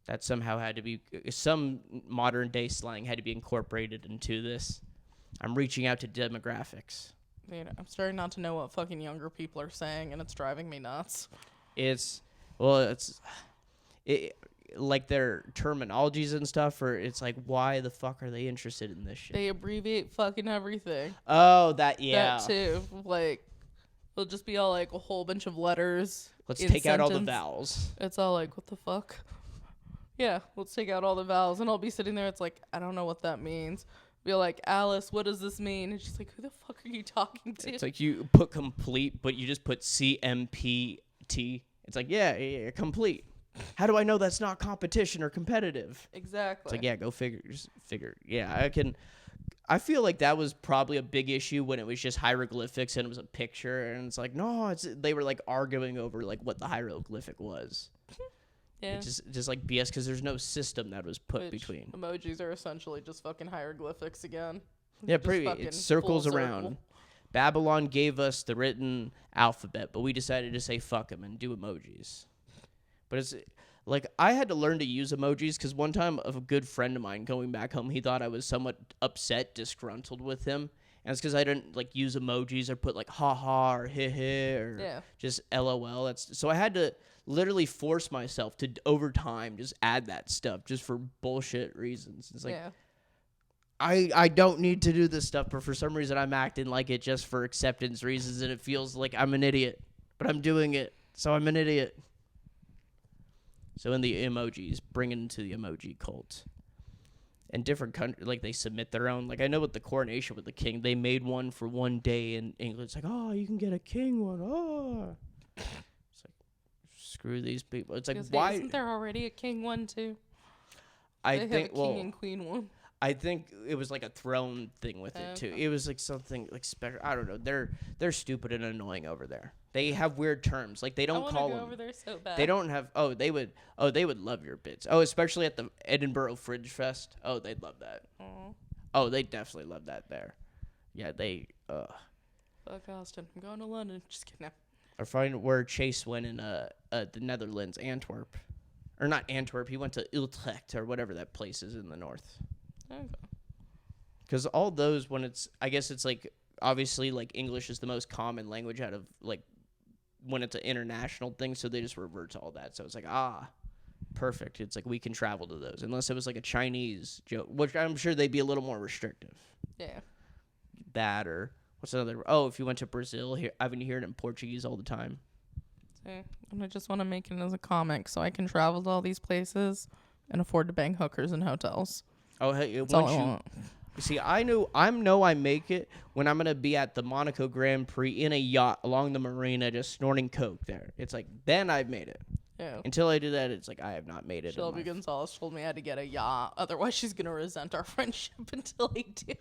That somehow had to be, some modern day slang had to be incorporated into this. I'm reaching out to demographics. I'm starting not to know what fucking younger people are saying, and it's driving me nuts. Like their terminologies and stuff, or it's like, why the fuck are they interested in this shit? They abbreviate fucking everything. Oh, that That too. Like, it'll just be all like a whole bunch of letters. Let's in take out all the sentence. vowels. It's all like, what the fuck? Yeah, let's take out all the vowels. And I'll be sitting there, it's like, I don't know what that means. Be like, Alice, what does this mean? And she's like, who the fuck are you talking to? It's like you put complete, but you just put CMPT. It's like, yeah, complete. How do I know that's not competition or competitive? Exactly. It's like, yeah, go figure. Yeah, I feel like that was probably a big issue when it was just hieroglyphics and it was a picture. And it's like, no, they were like arguing over like what the hieroglyphic was. Yeah. It's just like BS because there's no system that was put Which between. emojis are essentially just fucking hieroglyphics again. Yeah, Just pretty. fucking It circles full around. circle. Babylon gave us the written alphabet, but we decided to say fuck them and do emojis. But it's like I had to learn to use emojis because one time a good friend of mine going back home, he thought I was somewhat upset, disgruntled with him. And it's because I didn't like use emojis or put like ha ha or heh heh or just LOL. So I had to literally force myself to over time just add that stuff just for bullshit reasons. It's like I don't need to do this stuff, but for some reason I'm acting like it just for acceptance reasons, and it feels like I'm an idiot, but I'm doing it, so I'm an idiot. So in the emojis, bring it into the emoji cult. And different countries, like, they submit their own. Like, I know with the coronation with the king, they made one for one day in England. It's like, oh, you can get a king one. Oh. It's like, screw these people. It's like, why? Isn't there already a king one, too? They have a king and queen one. I think it was like a throne thing with it, too. It was like something like special. I don't know. They're stupid and annoying over there. They have weird terms. Like, they don't call them. I want to go over there so bad. They don't have. They would love your bits. Oh, especially at the Edinburgh Fringe Fest. Oh, they'd love that. Aww. Oh, they definitely love that there. Yeah, they. Fuck Austin. I'm going to London. Just kidding. Or find where Chase went in the Netherlands, Antwerp, or not Antwerp. He went to Utrecht or whatever that place is in the north. Okay. Because all those, I guess it's like obviously like English is the most common language out of like when it's an international thing, so they just revert to all that. So it's like perfect. It's like we can travel to those unless it was like a Chinese joke, which I'm sure they'd be a little more restrictive. Yeah. That or what's another? Oh, if you went to Brazil, I've been hearing it in Portuguese all the time. And I just want to make it as a comic so I can travel to all these places and afford to bang hookers in hotels. Oh, hey, That's all I want. See, I know I make it when I'm gonna be at the Monaco Grand Prix in a yacht along the marina, just snorting coke there. It's like then I've made it. Yeah. Until I do that, it's like I have not made it. Shelby Gonzalez told me I had to get a yacht, otherwise she's gonna resent our friendship until I do.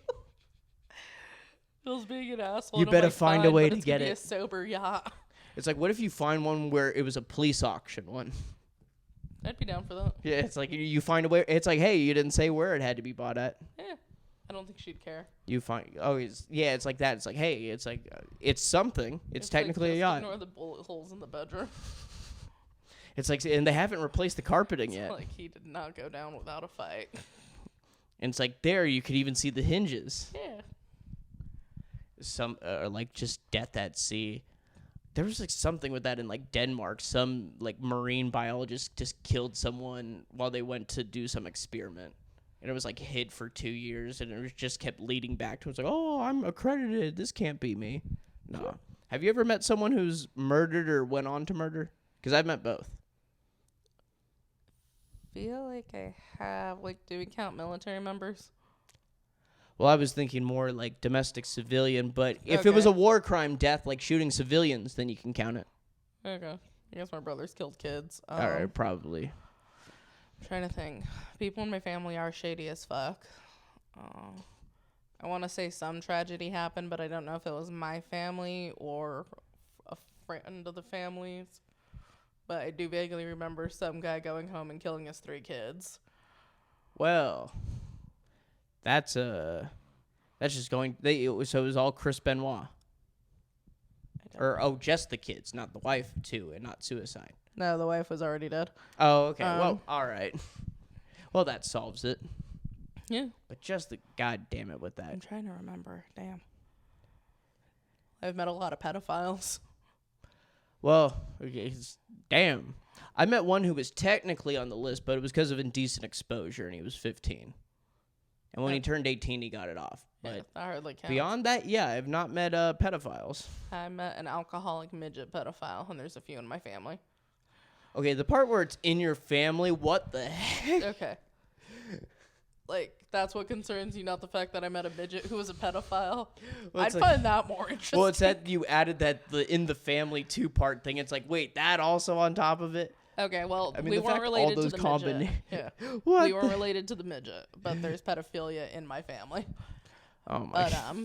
Feels being an asshole. You better find a way to get it. A sober yacht. It's like, what if you find one where it was a police auction one? I'd be down for that. Yeah, it's like you find a way. It's like, hey, you didn't say where it had to be bought at. Yeah. I don't think she'd care. You find it's like that. It's like, hey, it's like it's something. It's technically like, a yacht. Ignore the bullet holes in the bedroom. It's like, and they haven't replaced the carpeting yet. Like he did not go down without a fight. And it's like there you could even see the hinges. Yeah. Some like just death at sea. There was like something with that in like Denmark. Some like marine biologist just killed someone while they went to do some experiment. And it was like hid for 2 years, and it was just kept leading back to it. It's like, oh, I'm accredited. This can't be me. No. Have you ever met someone who's murdered or went on to murder? Because I've met both. Feel like I have. Like, do we count military members? Well, I was thinking more like domestic civilian, but if it was a war crime death, like shooting civilians, then you can count it. Okay. I guess my brother's killed kids. All right, probably. I'm trying to think. People in my family are shady as fuck. I want to say some tragedy happened, but I don't know if it was my family or a friend of the family's. But I do vaguely remember some guy going home and killing his 3 kids. Well, that's just going. So it was all Chris Benoit, or just the kids, not the wife too, and not suicide. No, the wife was already dead. Oh, okay. Well, all right. Well, that solves it. Yeah. But just the goddamn it with that. I'm trying to remember. Damn. I've met a lot of pedophiles. Well, damn. I met one who was technically on the list, but it was because of indecent exposure, and he was 15. And when he turned 18, he got it off. But that hardly counts. beyond that, yeah, I've not met pedophiles. I met an alcoholic midget pedophile, and there's a few in my family. Okay, the part where it's in your family, what the heck? Okay. Like, that's what concerns you, not the fact that I met a midget who was a pedophile. Well, I'd find that more interesting. Well, it's that you added that the in the family 2-part thing. It's like, wait, that also on top of it? Okay, well, I mean, we the weren't fact all related to those the midget. Yeah. What We weren't related to the midget, but there's pedophilia in my family. Oh my But,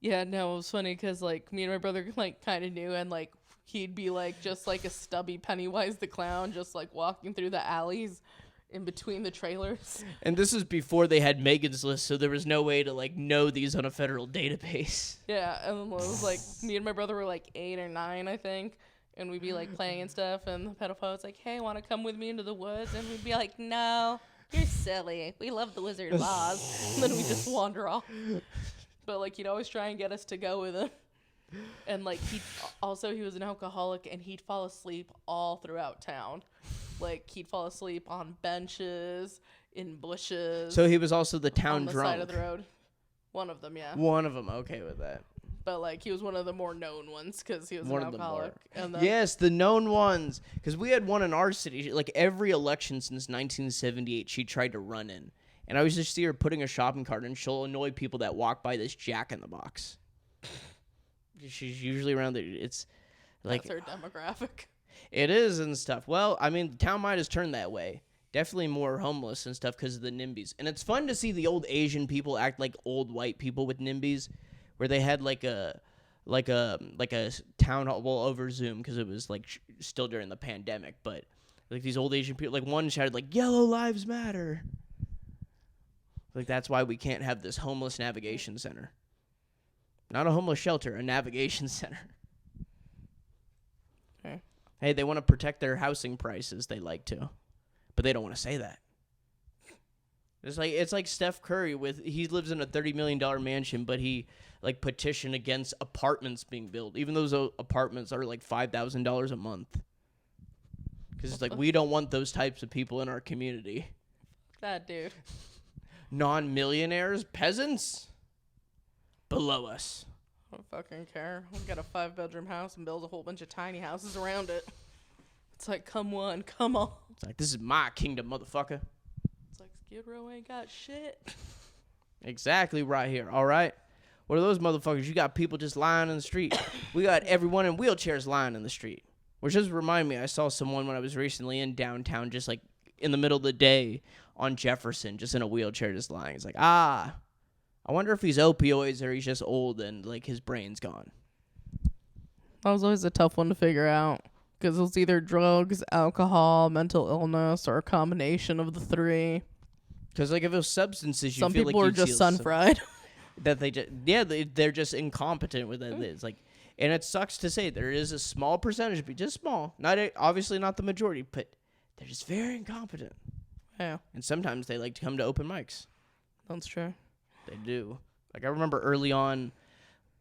yeah, no, it was funny because, like, me and my brother, like, kind of knew, and, like, he'd be, like, just like a stubby Pennywise the Clown, just, like, walking through the alleys in between the trailers. And this is before they had Megan's List, so there was no way to, like, know these on a federal database. Yeah, and it was, like, me and my brother were, like, 8 or 9, I think, and we'd be, like, playing and stuff, and the pedophile was like, hey, want to come with me into the woods? And we'd be like, no, you're silly. We love the Wizard of Oz. And then we just wander off. But, like, he'd always try and get us to go with him. And, like, he was an alcoholic, and he'd fall asleep all throughout town. Like, he'd fall asleep on benches, in bushes. So he was also the town on the drunk. side of the road. One of them, yeah. One of them, okay with that. But, like, he was one of the more known ones because he was One an of the alcoholic. more. And then, Yes, the known ones. Because we had one in our city. Like, every election since 1978, she tried to run in. And I was just see her putting a shopping cart, and she'll annoy people that walk by this Jack in the Box. She's usually around there. It's like that's her demographic. It is and stuff. Well, I mean, the town might has turned that way. Definitely more homeless and stuff because of the NIMBYs. And it's fun to see the old Asian people act like old white people with NIMBYs, where they had like a town hall, well, over Zoom because it was like still during the pandemic. But like these old Asian people, like one shouted like "Yellow Lives Matter." Like that's why we can't have this homeless navigation center. Not a homeless shelter, a navigation center. Okay. Hey, they want to protect their housing prices. They like to, but they don't want to say that. It's like Steph Curry he lives in a $30 million mansion, but he like petitioned against apartments being built, even though those apartments are like $5,000 a month. Because it's like we don't want those types of people in our community. That dude. Non-millionaires, peasants. Below us. I don't fucking care. We'll get a 5-bedroom house and build a whole bunch of tiny houses around it. It's like, come on, come on. It's like, this is my kingdom, motherfucker. It's like, Skid Row ain't got shit. Exactly right here, all right? What are those motherfuckers? You got people just lying in the street. We got everyone in wheelchairs lying in the street. Which just remind me, I saw someone when I was recently in downtown, just like in the middle of the day on Jefferson, just in a wheelchair, just lying. It's like, I wonder if he's opioids or he's just old and, like, his brain's gone. That was always a tough one to figure out. Because it was either drugs, alcohol, mental illness, or a combination of the 3. Because, like, if it was substances, you Some feel people like are just sun-fried. That they just, yeah, they're just incompetent with it. It's like, and it sucks to say there is a small percentage, but just small. Obviously not the majority, but they're just very incompetent. Yeah. And sometimes they like to come to open mics. That's true. They do. Like, I remember early on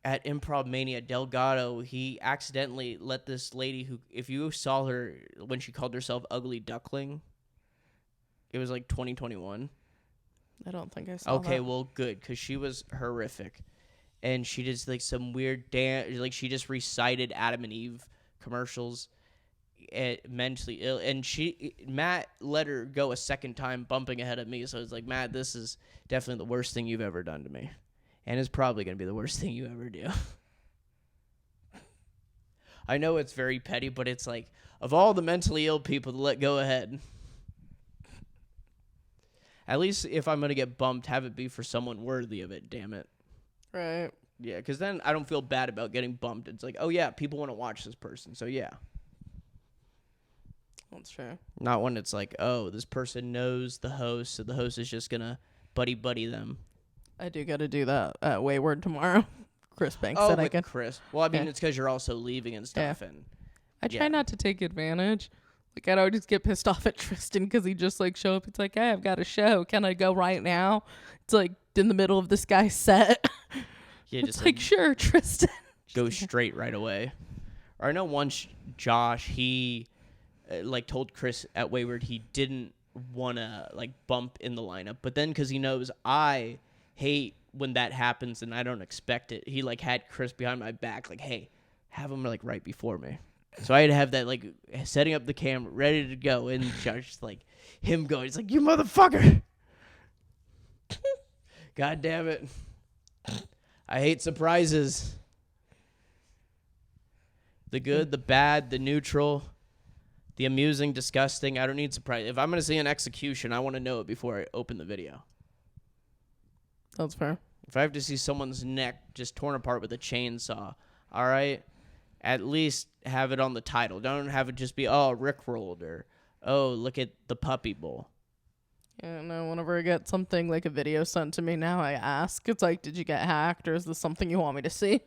at Improv Mania, Delgado, he accidentally let this lady who, if you saw her when she called herself Ugly Duckling, it was like 2021. I don't think I saw that. Okay, well, good, because she was horrific. and she did like some weird dance. Like she just recited Adam and Eve commercials. Mentally ill, and Matt let her go a second time, bumping ahead of me. So it's like, Matt, this is definitely the worst thing you've ever done to me, and it's probably gonna be the worst thing you ever do. I know it's very petty, but it's like, of all the mentally ill people to let go ahead, at least if I'm gonna get bumped, have it be for someone worthy of it. Damn it. Right. Yeah, because then I don't feel bad about getting bumped. It's like, oh yeah, people want to watch this person, so yeah. That's true. Not when it's like, oh, this person knows the host, so the host is just gonna buddy them. I do got to do that at Wayward tomorrow. Chris Banks Oh, said I with can. Chris. Well, I mean, Yeah. it's because you're also leaving and stuff, and I try yeah. not to take advantage. Like, I don't just get pissed off at Tristan because he just, like, show up. It's like, hey, I've got a show. Can I go right now? It's, like, in the middle of this guy's set. Yeah, It's just like, sure, Tristan. go straight right away. Or I know once Josh, he like told Chris at Wayward he didn't want to like bump in the lineup, but then because he knows I hate when that happens and I don't expect it, he like had Chris behind my back, like, hey, have him like right before me. So I had to have that like setting up the camera ready to go, and Josh like him going, he's like, you motherfucker. God damn it. I hate surprises. The good, the bad, the neutral, the amusing, disgusting. I don't need surprise. If I'm going to see an execution, I want to know it before I open the video. That's fair. If I have to see someone's neck just torn apart with a chainsaw, all right, at least have it on the title. Don't have it just be, oh, rickrolled, or, oh, look at the puppy bowl. Yeah, no, whenever I get something like a video sent to me now, I ask. It's like, did you get hacked, or is this something you want me to see?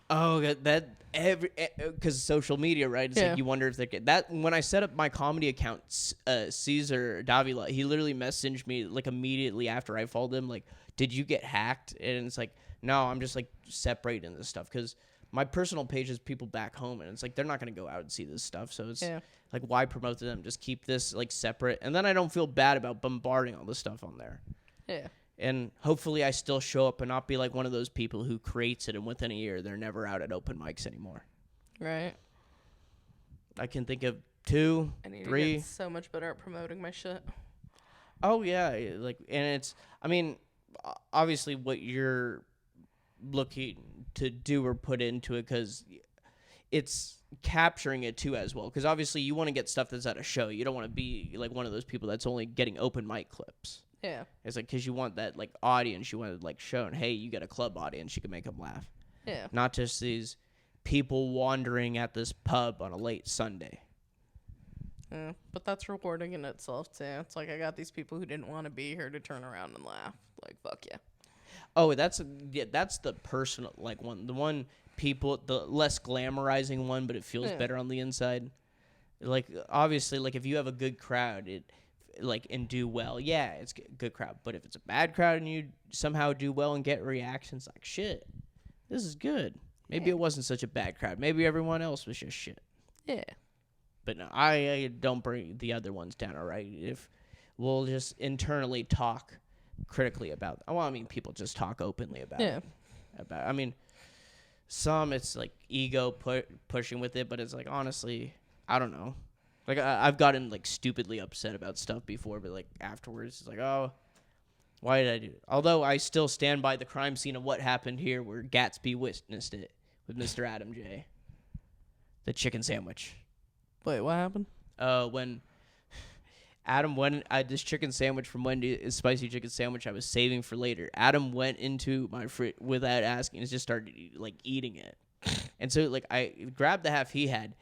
Oh, that every because social media, right? It's Yeah. like you wonder if they get that. When I set up my comedy account, Caesar Davila, he literally messaged me like immediately after I followed him, like, "Did you get hacked?" And it's like, no, I'm just like separating this stuff because my personal page is people back home, and it's like they're not gonna go out and see this stuff, so it's like, why promote to them? Just keep this like separate, and then I don't feel bad about bombarding all this stuff on there. Yeah. And hopefully I still show up and not be like one of those people who creates it and within a year they're never out at open mics anymore. Right. I can think of 2, I need 3. to get so much better at promoting my shit. Oh yeah, like, and it's, I mean, obviously what you're looking to do or put into it, because it's capturing it too as well, because obviously you want to get stuff that's at a show. You don't want to be like one of those people that's only getting open mic clips. Yeah. It's like, because you want that like audience, you want to like show, hey, you got a club audience, you can make them laugh. Yeah. Not just these people wandering at this pub on a late Sunday. Yeah. But that's rewarding in itself too. It's like, I got these people who didn't want to be here to turn around and laugh. Like, fuck yeah. Oh, that's the personal like one, the one people, the less glamorizing one, but it feels better on the inside. Like, obviously, like if you have a good crowd, it like and do well, yeah, it's a good crowd. But if it's a bad crowd and you somehow do well and get reactions, like, shit, this is good. Maybe it wasn't such a bad crowd. Maybe everyone else was just shit. Yeah. But no, I don't bring the other ones down. All right, if we'll just internally talk critically about. Well, I mean, people just talk openly about. Yeah. It, about. I mean, some it's like ego pushing with it, but it's like, honestly, I don't know. Like, I've gotten, like, stupidly upset about stuff before, but, like, afterwards, it's like, oh, why did I do it? Although I still stand by the crime scene of what happened here where Gatsby witnessed it with Mr. Adam J. The chicken sandwich. Wait, what happened? When Adam went, this chicken sandwich from Wendy's, a spicy chicken sandwich I was saving for later. Adam went into my fridge without asking and just started, like, eating it. And so, like, I grabbed the half he had,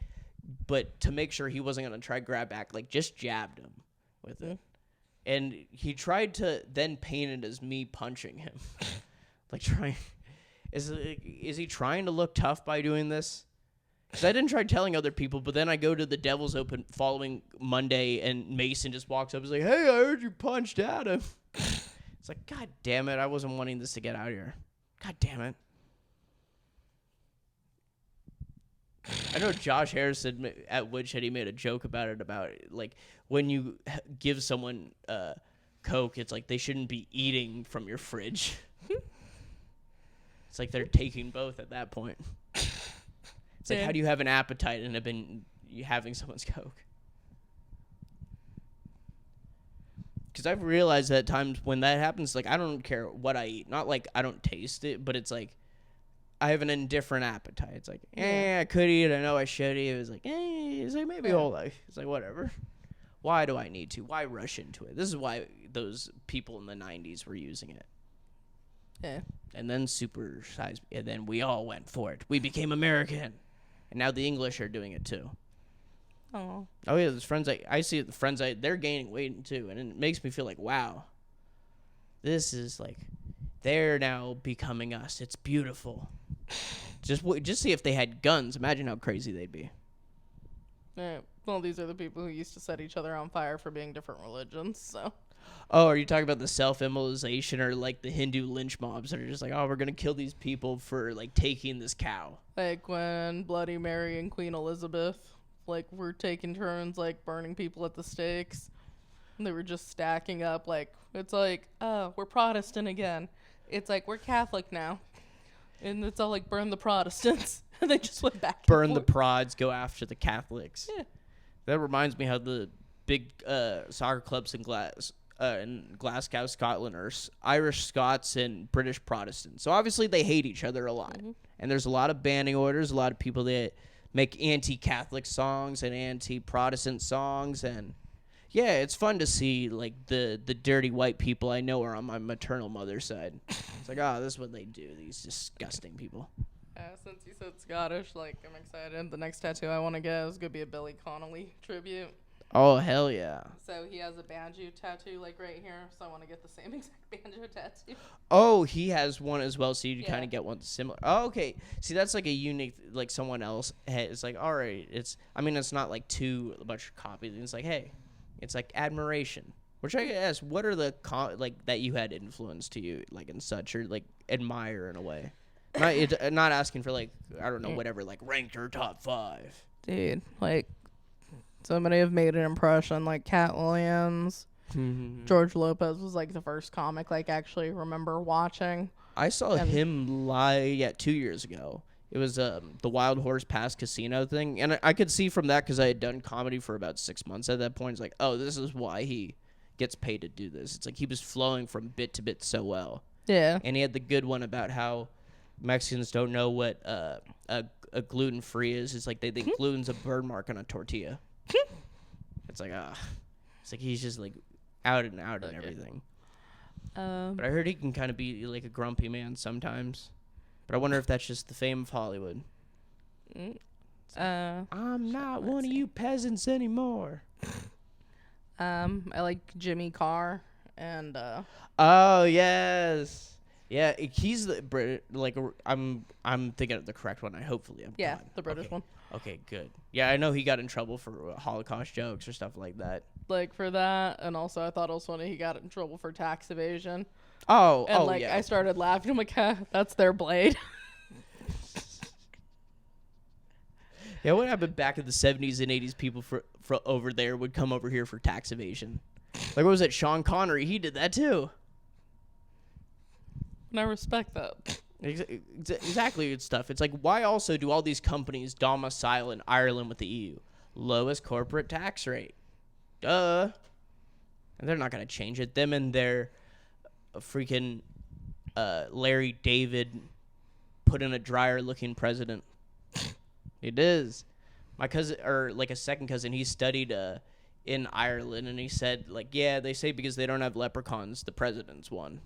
but to make sure he wasn't going to try grab back, like, just jabbed him with it. And he tried to then paint it as me punching him. Like, trying. Is he trying to look tough by doing this? Because I didn't try telling other people, but then I go to the Devil's Open following Monday, and Mason just walks up and is like, hey, I heard you punched Adam. It's like, God damn it, I wasn't wanting this to get out here. God damn it. I know Josh Harrison at Woodshed, he made a joke about it, like, when you give someone Coke, it's like they shouldn't be eating from your fridge. It's like they're taking both at that point. It's like, how do you have an appetite and have been having someone's Coke? Because I've realized that at times when that happens, like, I don't care what I eat. Not like I don't taste it, but it's like I have an indifferent appetite. It's like, I could eat it. I know I should eat it. It's like, it's like maybe whole life. It's like, whatever. Why do I need to? Why rush into it? This is why those people in the 90s were using it. Yeah. And then supersized, and then we all went for it. We became American. And now the English are doing it too. Oh yeah, there's friends I see the friends they're gaining weight too, and it makes me feel like, wow, this is like they're now becoming us. It's beautiful. Just see if they had guns. Imagine how crazy they'd be. Yeah. Well, these are the people who used to set each other on fire for being different religions. So. Oh, are you talking about the self-immolation or like the Hindu lynch mobs that are just like, oh, we're gonna kill these people for like taking this cow? Like when Bloody Mary and Queen Elizabeth, like, were taking turns, like, burning people at the stakes. And they were just stacking up, like, it's like, oh, we're Protestant again. It's like, we're Catholic now. And it's all like, burn the Protestants. And they just went back. Burn the prods, go after the Catholics. Yeah. That reminds me how the big soccer clubs in Glasgow, Scotland are Irish Scots and British Protestants. So obviously they hate each other a lot. Mm-hmm. And there's a lot of banning orders, a lot of people that make anti-Catholic songs and anti-Protestant songs, and yeah, it's fun to see like the dirty white people I know are on my maternal mother's side. It's like, oh, this is what they do, these disgusting people. Since you said Scottish, like, I'm excited. The next tattoo I want to get is gonna be a Billy Connolly tribute. Oh, hell yeah. So he has a banjo tattoo, like, right here, so I want to get the same exact banjo tattoo. Oh, he has one as well, so you kind of get one similar. Oh, okay. See, that's like a unique, like, someone else it's like, all right, it's not like too much copy. It's like, hey, it's like admiration. Which I guess, what are the, like, that you had influence to you, like, and such, or, like, admire in a way? Not asking for, like, I don't know, whatever, like, rank your top 5. Dude, like, so many have made an impression, like Cat Williams. Mm-hmm. George Lopez was like the first comic like actually remember watching. I saw him live 2 years ago. It was the Wild Horse Pass Casino thing, and I could see from that because I had done comedy for about 6 months at that point. It's like, oh, this is why he gets paid to do this. It's like he was flowing from bit to bit so well. Yeah. And he had the good one about how Mexicans don't know what a gluten-free is. It's like they think gluten's a bird mark on a tortilla. It's like, it's like he's just like out and everything. But I heard he can kind of be like a grumpy man sometimes. But I wonder if that's just the fame of Hollywood. I'm not one of you peasants anymore. I like Jimmy Carr and. Oh yes. Yeah, he's the Brit. Like, I'm thinking of the correct one. Hopefully I'm. Yeah, not. The British one. Okay, good. Yeah, I know he got in trouble for Holocaust jokes or stuff like that. Like for that, and also I thought it was funny he got in trouble for tax evasion. Oh, and like yeah. I started laughing. I'm like, that's their blade. Yeah, what happened back in the 70s and 80s? People for over there would come over here for tax evasion. Like, what was it? Sean Connery, he did that too. And I respect that. Exactly, good stuff. It's like, why also do all these companies domicile in Ireland with the EU? Lowest corporate tax rate. Duh. And they're not going to change it. Them and their freaking Larry David put in a dryer-looking president. It is. My cousin, or like a second cousin, he studied in Ireland, and he said, like, yeah, they say because they don't have leprechauns, the president's won.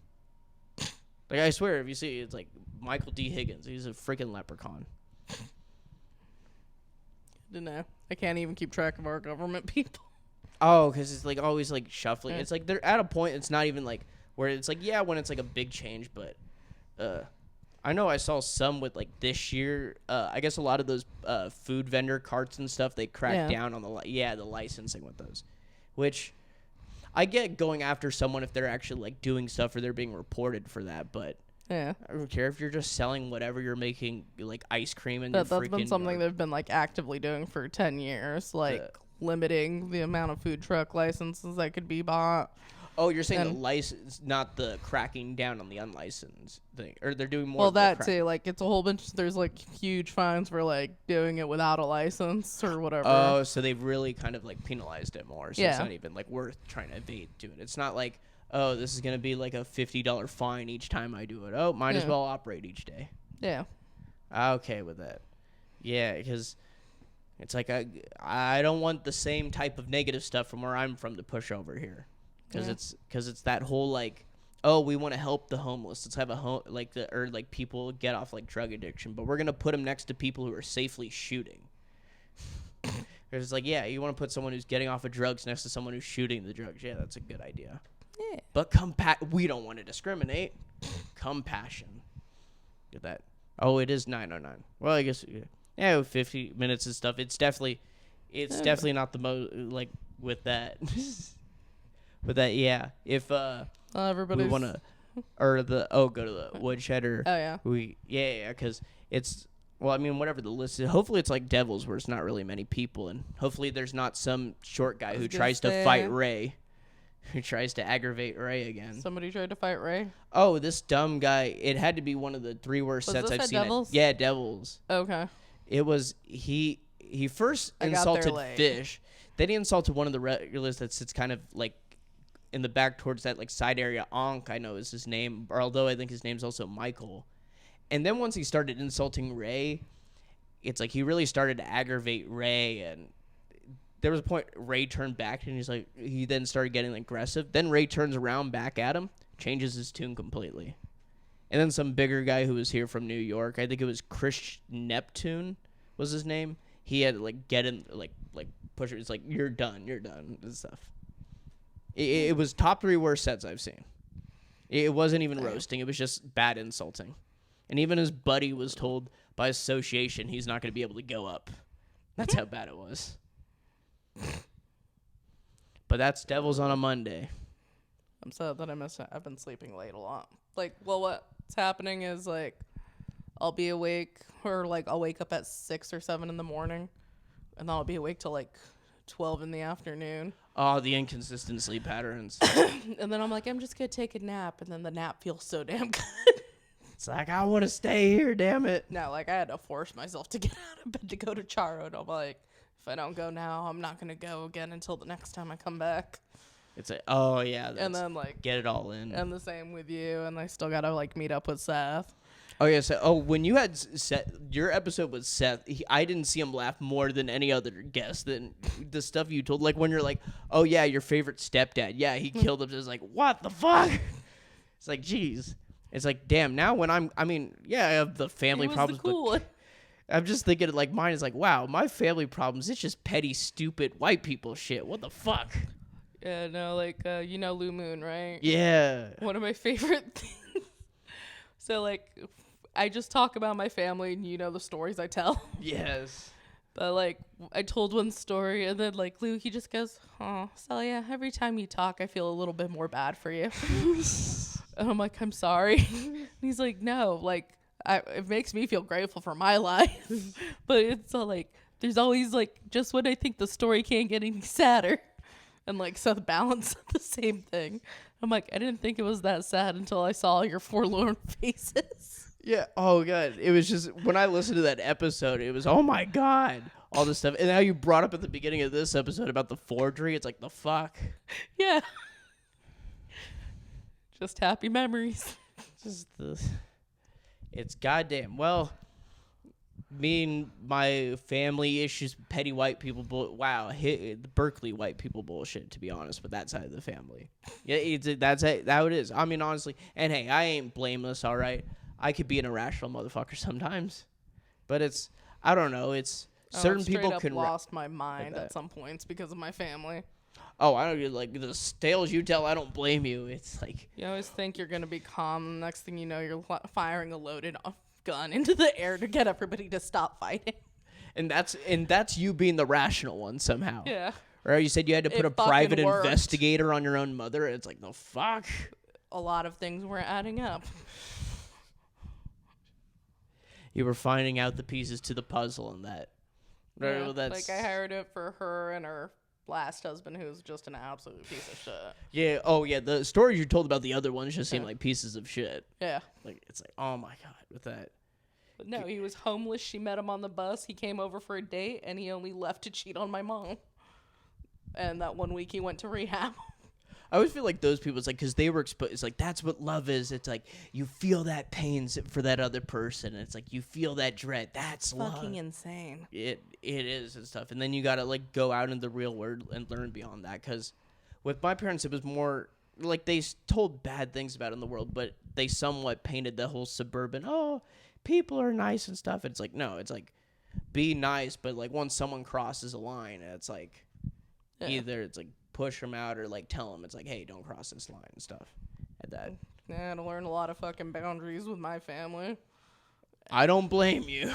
Like, I swear, if you see, it's like Michael D. Higgins. He's a freaking leprechaun. Don't know. I can't even keep track of our government people. Oh, because it's like always like shuffling. It's like they're at a point. It's not even like where it's like, yeah, when it's like a big change. But I know I saw some with like this year. I guess a lot of those food vendor carts and stuff, they cracked down on the licensing with those, which. I get going after someone if they're actually like doing stuff or they're being reported for that, but I don't care if you're just selling whatever you're making, like ice cream and that's been something they've been like actively doing for 10 years, like limiting the amount of food truck licenses that could be bought. Oh, you're saying the And- license, not the cracking down on the unlicensed thing, or they're doing more. Well, of the that too. Like, it's a whole bunch. There's like huge fines for like doing it without a license or whatever. Oh, so they've really kind of like penalized it more. So it's Yeah. not even like worth trying to evade doing it. It's not like, oh, this is gonna be like a $50 fine each time I do it. Oh, might as Yeah. well operate each day. Yeah. I'm okay with that. Yeah, because it's like I don't want the same type of negative stuff from where I'm from to push over here, because Yeah. it's that whole like, oh, we want to help the homeless. Let's have a or like people get off like drug addiction, but we're gonna put them next to people who are safely shooting. It's like, yeah, you want to put someone who's getting off of drugs next to someone who's shooting the drugs. Yeah, that's a good idea. Yeah. But we don't want to discriminate. Compassion. Get that? Oh, it is 9:09. Well, I guess yeah, 50 minutes and stuff. It's definitely not the most like with that. With that, yeah. If Everybody's. we want to, go to the woodshed or Oh yeah. because it's. Well, I mean, whatever the list is, hopefully it's like Devils where it's not really many people, and hopefully there's not some short guy was who gonna tries to say- fight Ray, who tries to aggravate Ray again. Somebody tried to fight Ray. Oh, this dumb guy, it had to be one of the 3 worst Was sets this I've at seen. Devils? Yeah, Devils. Okay. It was, he first I got there insulted late. Fish, then he insulted one of the regulars that sits kind of like in the back towards that like side area. Ankh, I know is his name, or although I think his name's also Michael. And then once he started insulting Ray, it's like he really started to aggravate Ray, and there was a point Ray turned back and he then started getting aggressive. Then Ray turns around back at him, changes his tune completely. And then some bigger guy who was here from New York, I think it was Chris Neptune was his name. He had to like get in, like push it. It's like, you're done and stuff. It was top 3 worst sets I've seen. It wasn't even roasting. It was just bad insulting. And even his buddy was told by association he's not going to be able to go up. That's how bad it was. But that's Devils on a Monday. I'm sad that I missed it. I've been sleeping late a lot. Like, well, what's happening is like, I'll be awake, or like I'll wake up at 6 or 7 in the morning, and then I'll be awake till like 12 in the afternoon. Oh, the inconsistent sleep patterns. And then I'm like, I'm just gonna take a nap, and then the nap feels so damn good. It's like, I want to stay here, damn it. No, like I had to force myself to get out of bed to go to Charo, and I'm like, if I don't go now, I'm not gonna go again until the next time I come back. It's like, oh yeah, And then like, get it all in. and the same with you, and I still gotta like meet up with Seth. Oh yeah, so when you had Seth, your episode with Seth, I didn't see him laugh more than any other guest. Than the stuff you told, like when you're like, oh yeah, your favorite stepdad, yeah, he killed him. It's like, what the fuck? It's like, geez. It's like, damn. Now when I mean, yeah, I have the family He was problems, the cool one. but I'm just thinking like mine is like, wow, my family problems. It's just petty, stupid white people shit. What the fuck? Yeah, no, like you know Lou Moon, right? Yeah. One of my favorite things. So like, I just talk about my family, and you know the stories I tell. Yes. But like, I told one story, and then like Lou, he just goes, "Oh, Celia, every time you talk, I feel a little bit more bad for you." And I'm like, "I'm sorry." And he's like, "No, like, it makes me feel grateful for my life." But it's like, there's always like, just when I think the story can't get any sadder, and like Seth Balance said the same thing. I'm like, I didn't think it was that sad until I saw your forlorn faces. Yeah. Oh god. It was just when I listened to that episode, it was, oh my god, all this stuff. And now you brought up at the beginning of this episode about the forgery. It's like, the fuck. Yeah. Just happy memories. It's goddamn. Well, me and my family issues, petty white people. Wow, the Berkeley white people bullshit. To be honest, with that side of the family, yeah, that's how it is. I mean, honestly, and hey, I ain't blameless. All right, I could be an irrational motherfucker sometimes, but I don't know. It's certain people can lost my mind that. at some points because of my family. Oh, I don't like the tales you tell. I don't blame you. It's like, You always think you're gonna be calm. Next thing you know, you're firing a loaded gun into the air to get everybody to stop fighting. and that's you being the rational one somehow. Yeah. Or you said you had to put It a private fucking worked. investigator on your own mother. It's like, the fuck. A lot of things were adding up. You were finding out the pieces to the puzzle and that. Yeah, That's, like I hired it for her and her last husband, who was just an absolute piece of shit. Yeah. Oh, yeah. The stories you told about the other ones just seem like pieces of shit. Yeah. Like, it's like, oh my God, with that. But no, he was homeless. She met him on the bus. He came over for a date, and he only left to cheat on my mom. And that one week he went to rehab. I always feel like those people, it's like, because they were exposed, it's like, that's what love is. It's like, you feel that pain for that other person. And it's like, you feel that dread. That's love. Fucking insane. It is and stuff. And then you got to, like, go out in the real world and learn beyond that. Because with my parents, it was more, like, they told bad things about in the world, but they somewhat painted the whole suburban, oh, people are nice and stuff. It's like, no, it's like, be nice, but, like, once someone crosses a line, it's like, either it's like, push them out or like tell them it's like, hey, don't cross this line and stuff at that. Yeah, I had to learn a lot of fucking boundaries with my family. I don't blame you.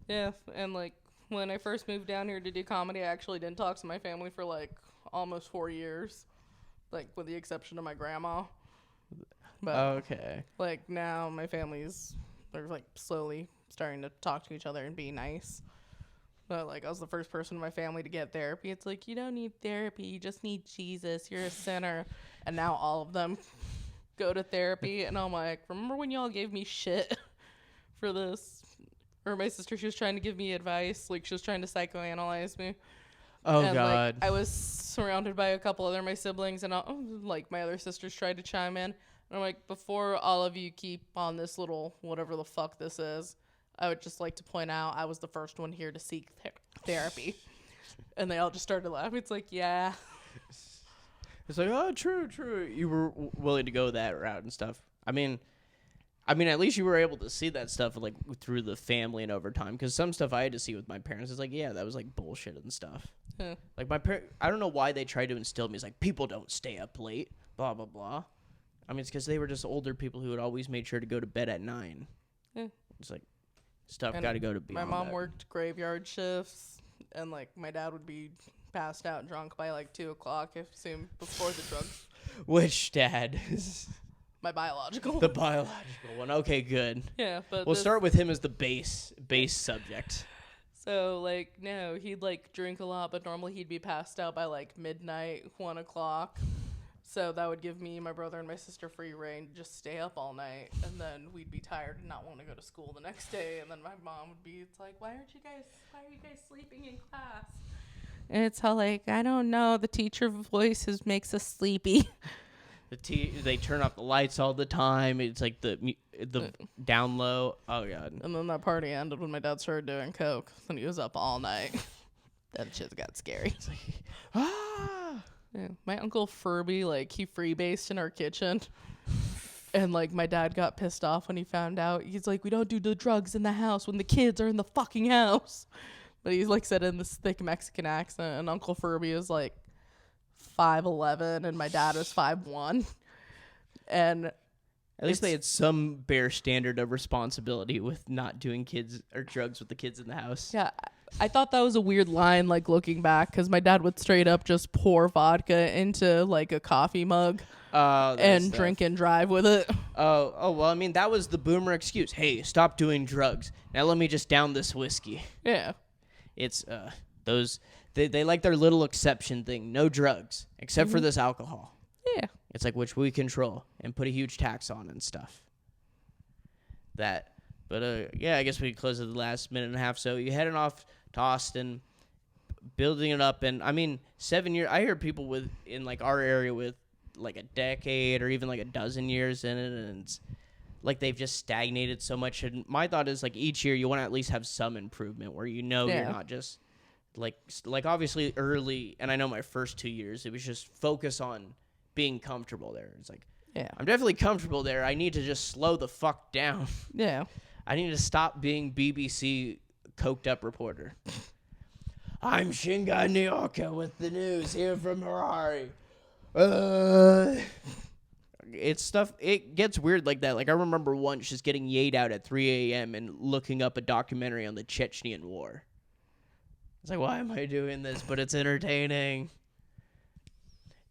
Yeah, and like when I first moved down here to do comedy, I actually didn't talk to my family for like almost 4 years, like with the exception of my grandma. But Okay. like now my they're like slowly starting to talk to each other and be nice. But, like, I was the first person in my family to get therapy. It's like, you don't need therapy. You just need Jesus. You're a sinner. And now all of them go to therapy. And I'm like, remember when y'all gave me shit for this? Or my sister, she was trying to give me advice. Like, she was trying to psychoanalyze me. Oh, and, God. Like, I was surrounded by a couple other my siblings. And, like, my other sisters tried to chime in. And I'm like, before all of you keep on this little whatever the fuck this is, I would just like to point out I was the first one here to seek therapy. And they all just started laughing. It's like, yeah. It's like, oh, true. You were willing to go that route and stuff. I mean, at least you were able to see that stuff like through the family and over time. Because some stuff I had to see with my parents is like, yeah, that was like bullshit and stuff. Yeah. Like my I don't know why they tried to instill me. It's like, people don't stay up late, blah, blah, blah. I mean, it's because they were just older people who had always made sure to go to bed at 9. Yeah. It's like, stuff got to go to beyond my mom that. worked graveyard shifts, and like my dad would be passed out drunk by like 2 o'clock, I assume, before the drugs. Which dad? My biological. The biological one. Okay, good. Yeah, but We'll start with him as the base subject. So like no, he'd like drink a lot, but normally he'd be passed out by like midnight, 1 o'clock. So that would give me, my brother, and my sister free reign to just stay up all night. And then we'd be tired and not want to go to school the next day. And then my mom would be, it's like, why are you guys sleeping in class? And it's how like, I don't know, the teacher voices makes us sleepy. They turn off the lights all the time. It's like the down low. Oh, God. And then that party ended when my dad started doing coke. And he was up all night. That shit got scary. It's like, ah. Yeah. My Uncle Furby, like, he freebased in our kitchen. And, like, my dad got pissed off when he found out. He's like, we don't do the drugs in the house when the kids are in the fucking house. But he's, like, said in this thick Mexican accent. And Uncle Furby is, like, 5'11", and my dad was 5'1". And at least they had some bare standard of responsibility with not doing kids or drugs with the kids in the house. yeah, I thought that was a weird line, like, looking back, because my dad would straight up just pour vodka into, like, a coffee mug and drink and drive with it. Oh, well, I mean, that was the boomer excuse. Hey, stop doing drugs. Now let me just down this whiskey. Yeah. It's, they like their little exception thing. No drugs, except for this alcohol. Yeah. It's like, which we control and put a huge tax on and stuff. Yeah, I guess we close at the last minute and a half. So you heading off to Austin, building it up, and I mean, 7 years. I hear people in like our area with like a decade or even like a dozen years in it, and it's like they've just stagnated so much. And my thought is like each year you want to at least have some improvement where you're not just like obviously early. And I know my first 2 years it was just focus on being comfortable there. It's like, Yeah. I'm definitely comfortable there. I need to just slow the fuck down. Yeah. I need to stop being BBC coked up reporter. I'm Shinga Nioka with the news here from Harare. It's stuff. It gets weird like that. Like I remember once just getting yayed out at 3 a.m. and looking up a documentary on the Chechenian War. It's like, why am I doing this? But it's entertaining.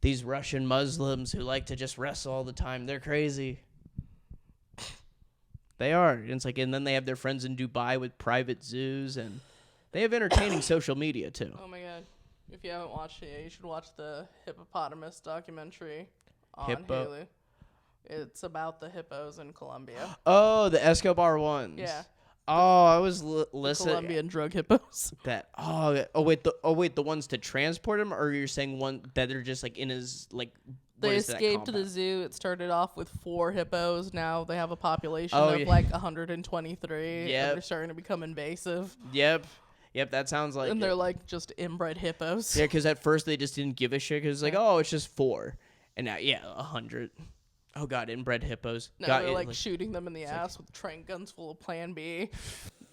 These Russian Muslims who like to just wrestle all the time, they're crazy. They are. And it's like, and then they have their friends in Dubai with private zoos, and they have entertaining social media too. Oh my god. If If you haven't watched it, you should watch the hippopotamus documentary on Hippo- Hulu. It's about the hippos in Colombia. Oh, the Escobar ones. Yeah. Oh, I was The listening. Colombian drug hippos. That wait, the ones to transport him, or you're saying one that are just like in his like. They escaped to the zoo. It started off with 4 hippos. Now they have a population Oh, of yeah. like 123. Yep. And they're starting to become invasive. Yep, that sounds like. And it. they're like just inbred hippos. Yeah, because at first they just didn't give a shit. Because like, oh, it's just 4, and now 100. Oh god, inbred hippos. Now God, they're it, like shooting them in the ass with train guns full of Plan B.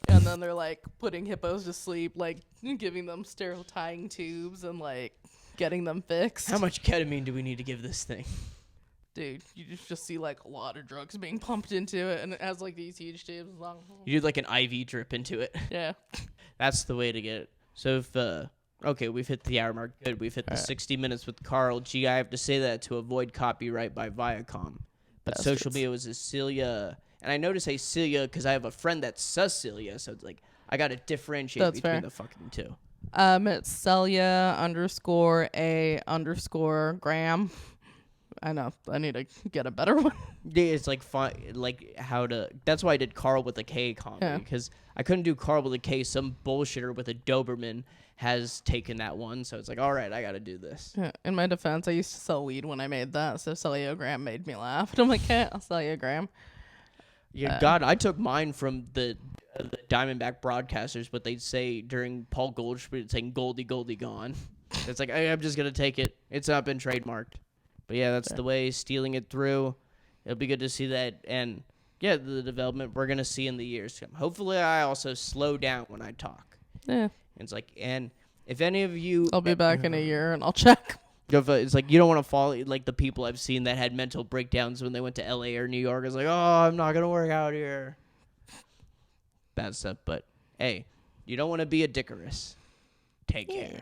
And then they're like putting hippos to sleep, like giving them sterile tying tubes and like getting them fixed. How much ketamine do we need to give this thing? Dude, you just see like a lot of drugs being pumped into it, and it has like these huge tubes. Long. You do like an IV drip into it. Yeah. That's the way to get it. So if okay, we've hit the hour mark. Good, we've hit the 60 minutes with Karl. Gee, I have to say that to avoid copyright by Viacom. But Bastards. social media was a Celia, and I know to say Celia because I have a friend that's Celia, so it's like I gotta differentiate That's between fair. the fucking two. It's Celia_A_Graham. I know. I need to get a better one. Yeah, it's like fun, like how to. That's why I did Karl with a K comedy Yeah. because I couldn't do Karl with a K. Some bullshitter with a Doberman has taken that one, so it's like, all right, I got to do this. Yeah, in my defense, I used to sell weed when I made that, so Celiogram made me laugh. And I'm like, hey, I'll sell you a gram. Yeah, God, I took mine from the Diamondback broadcasters, but they'd say during Paul Goldschmidt saying "Goldie, Goldie gone." It's like I'm just gonna take it. It's not been trademarked. But yeah, that's the way, stealing it through. It'll be good to see that, and yeah, the development we're gonna see in the years to come. Hopefully, I also slow down when I talk. Yeah. And it's like, and if any of you, I'll be back in a year and I'll check. it's like you don't want to follow like the people I've seen that had mental breakdowns when they went to LA or New York. It's like, oh, I'm not gonna work out here. Bad stuff, but hey, you don't want to be a dickerous. Take care.